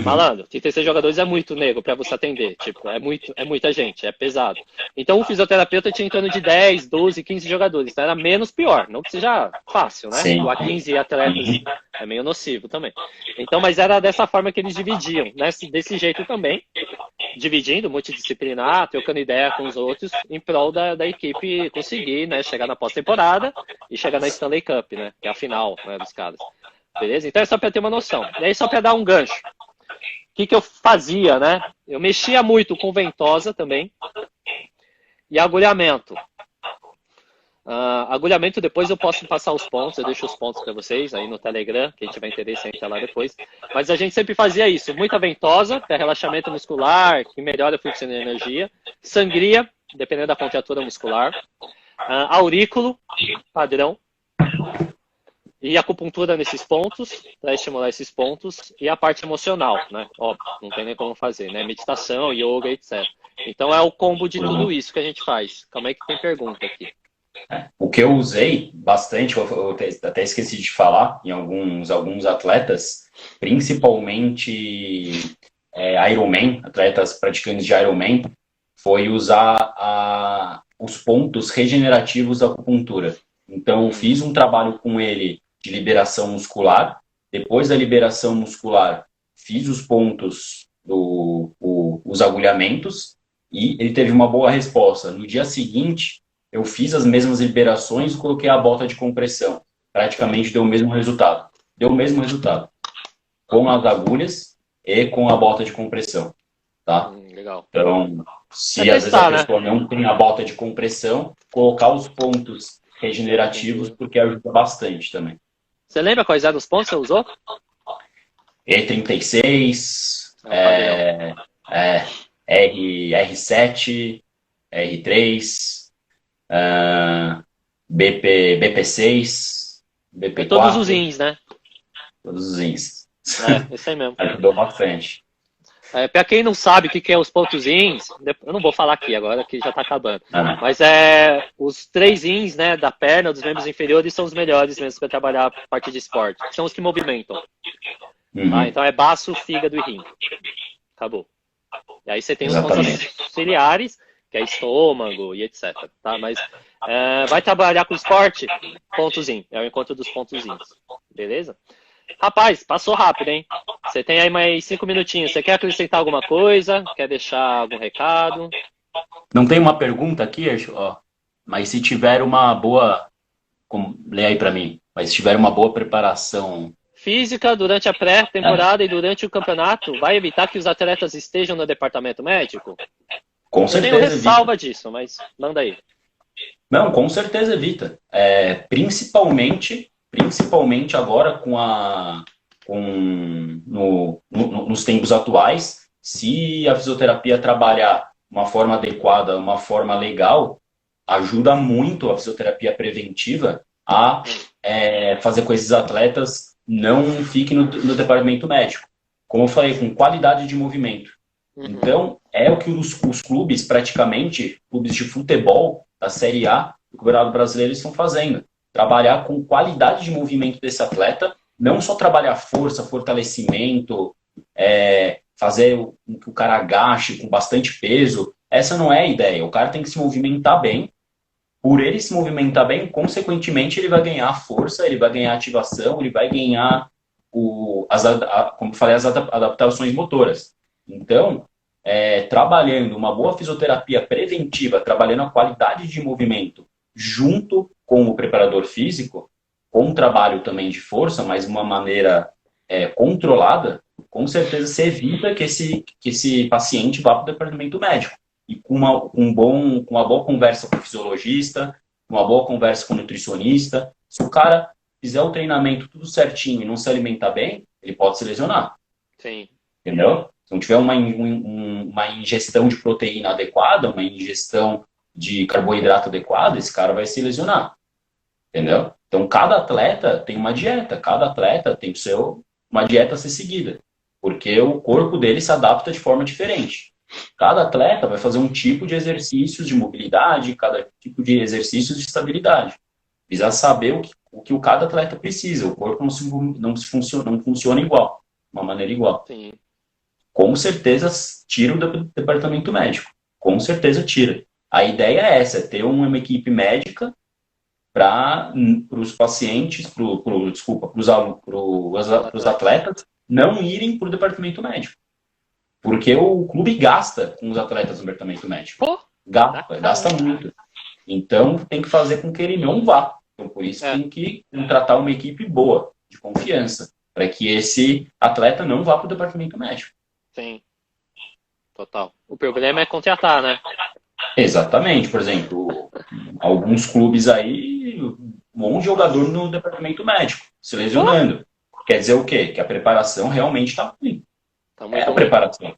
Malandro, 36 jogadores é muito nego pra você atender. Tipo, é muita gente, é pesado. Então o fisioterapeuta tinha em torno de 10, 12, 15 jogadores. Então era menos pior. Não que seja fácil, né? Sim. Doar 15 atletas é meio nocivo também. Então, mas era dessa forma que eles dividiam, né? Desse jeito também. Dividindo, multidisciplinar, trocando ideia com os outros, em prol da equipe conseguir, né? Chegar na pós-temporada e chegar na Stanley Cup, né? Que é a final, né, dos caras. Beleza? Então é só pra ter uma noção. E aí só pra dar um gancho. O que eu fazia, né? Eu mexia muito com ventosa também e agulhamento. Agulhamento depois eu posso passar os pontos, eu deixo os pontos para vocês aí no Telegram, quem tiver interesse entra lá depois. Mas a gente sempre fazia isso, muita ventosa, que é relaxamento muscular, que melhora o fluxo de energia, sangria, dependendo da contratura muscular, aurículo, padrão, e acupuntura nesses pontos, para estimular esses pontos, e a parte emocional, né? Óbvio, não tem nem como fazer, né? Meditação, yoga, etc. Então é o combo de tudo isso que a gente faz. Calma aí que tem pergunta aqui. O que eu usei bastante, eu até esqueci de falar, em alguns atletas, principalmente Ironman, atletas praticantes de Ironman, foi usar os pontos regenerativos da acupuntura. Então, eu fiz um trabalho com ele de liberação muscular. Depois da liberação muscular, fiz os pontos, os agulhamentos, e ele teve uma boa resposta. No dia seguinte, eu fiz as mesmas liberações e coloquei a bota de compressão. Praticamente deu o mesmo resultado. Deu o mesmo resultado. Com as agulhas e com a bota de compressão. Tá? Legal. Então, se às vezes a pessoa não tem a bota de compressão, colocar os pontos regenerativos, porque ajuda bastante também. Você lembra quais eram os pontos que você usou? E36, R7, R3, BP6, BP4. Todos os ins, né? Todos os ins. Esse aí mesmo. Ajudou bastante. Para quem não sabe o que é os pontos ins, eu não vou falar aqui agora, que já está acabando. Mas os 3 ins, né, da perna, dos membros inferiores, são os melhores mesmo para trabalhar a parte de esporte. São os que movimentam. Então é baço, fígado e rim. Acabou. E aí você tem os pontos auxiliares, que é estômago e etc. Tá? Mas vai trabalhar com esporte, pontos in. É o encontro dos pontos ins. Beleza? Rapaz, passou rápido, hein? Você tem aí mais 5 minutinhos. Você quer acrescentar alguma coisa? Quer deixar algum recado? Não tem uma pergunta aqui, ó. Mas se tiver uma boa... Lê aí pra mim. Mas se tiver uma boa preparação... Física durante a pré-temporada e durante o campeonato, vai evitar que os atletas estejam no departamento médico? Com certeza. Eu tenho ressalva disso, mas manda aí. Não, com certeza evita. Principalmente agora nos tempos atuais, se a fisioterapia trabalhar uma forma adequada, uma forma legal, ajuda muito a fisioterapia preventiva a fazer com que esses atletas não fiquem no departamento médico. Como eu falei, com qualidade de movimento. Então, é o que os clubes, praticamente, clubes de futebol da Série A do Campeonato Brasileiro estão fazendo. trabalhar com qualidade de movimento desse atleta, não só trabalhar força, fortalecimento, fazer com que o cara agache com bastante peso. Essa não é a ideia. O cara tem que se movimentar bem. Por ele se movimentar bem, consequentemente, ele vai ganhar força, ele vai ganhar ativação, ele vai ganhar, como eu falei, as adaptações motoras. Então, trabalhando uma boa fisioterapia preventiva, trabalhando a qualidade de movimento junto com o preparador físico, com um trabalho também de força, mas de uma maneira controlada, com certeza você evita que esse paciente vá para o departamento médico. E com uma boa conversa com o fisiologista, uma boa conversa com o nutricionista, se o cara fizer o treinamento tudo certinho e não se alimentar bem, ele pode se lesionar. Sim. Entendeu? Se não tiver uma ingestão de proteína adequada, uma ingestão de carboidrato adequada, esse cara vai se lesionar. Entendeu? Então, cada atleta tem uma dieta, cada atleta tem uma dieta a ser seguida, porque o corpo dele se adapta de forma diferente. Cada atleta vai fazer um tipo de exercícios de mobilidade, cada tipo de exercícios de estabilidade. Precisa saber o que cada atleta precisa. O corpo não funciona igual, de uma maneira igual. Sim. Com certeza tira o departamento médico. Com certeza tira. A ideia é essa, ter uma equipe médica para os pacientes, para os atletas não irem para o departamento médico. Porque o clube gasta com os atletas no departamento médico. Pô, gasta muito. Então, tem que fazer com que ele não vá. Então, por isso, tem que contratar uma equipe boa, de confiança, para que esse atleta não vá para o departamento médico. Sim. Total. O problema é contratar, né? Exatamente. Por exemplo, alguns clubes aí, um monte de jogador no departamento médico, se lesionando. Quer dizer o quê? Que a preparação realmente está ruim. A preparação.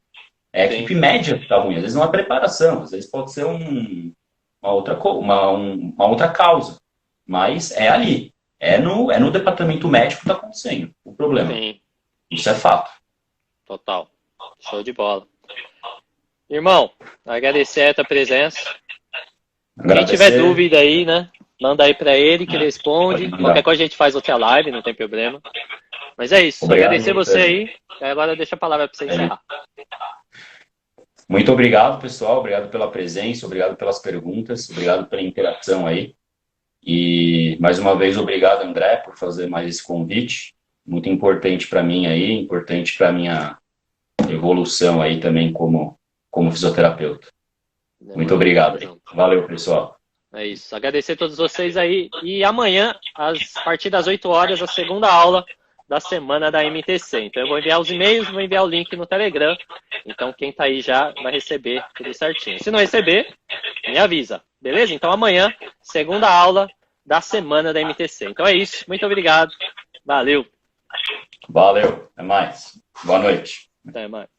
A equipe média que está ruim. Às vezes não é preparação, às vezes pode ser uma outra causa. Mas é ali. É no departamento médico que está acontecendo o problema. Sim. Isso é fato. Total. Show de bola. Irmão, agradecer a tua presença. Quem tiver dúvida aí, né? Manda aí para ele que ele responde. Qualquer coisa a gente faz outra live, não tem problema. Mas é isso. Obrigado, agradecer você aí. Agora deixa a palavra para você encerrar. Muito obrigado, pessoal. Obrigado pela presença, obrigado pelas perguntas, obrigado pela interação aí. E, mais uma vez, obrigado, André, por fazer mais esse convite. Muito importante para mim aí, importante para a minha evolução aí também como fisioterapeuta. Muito obrigado. Valeu, pessoal. É isso. Agradecer a todos vocês aí. E amanhã, a partir das 8 horas, a segunda aula da semana da MTC. Então eu vou enviar os e-mails, vou enviar o link no Telegram. Então quem tá aí já vai receber tudo certinho. Se não receber, me avisa. Beleza? Então amanhã, segunda aula da semana da MTC. Então é isso. Muito obrigado. Valeu. Valeu. Até mais. Boa noite. Até mais.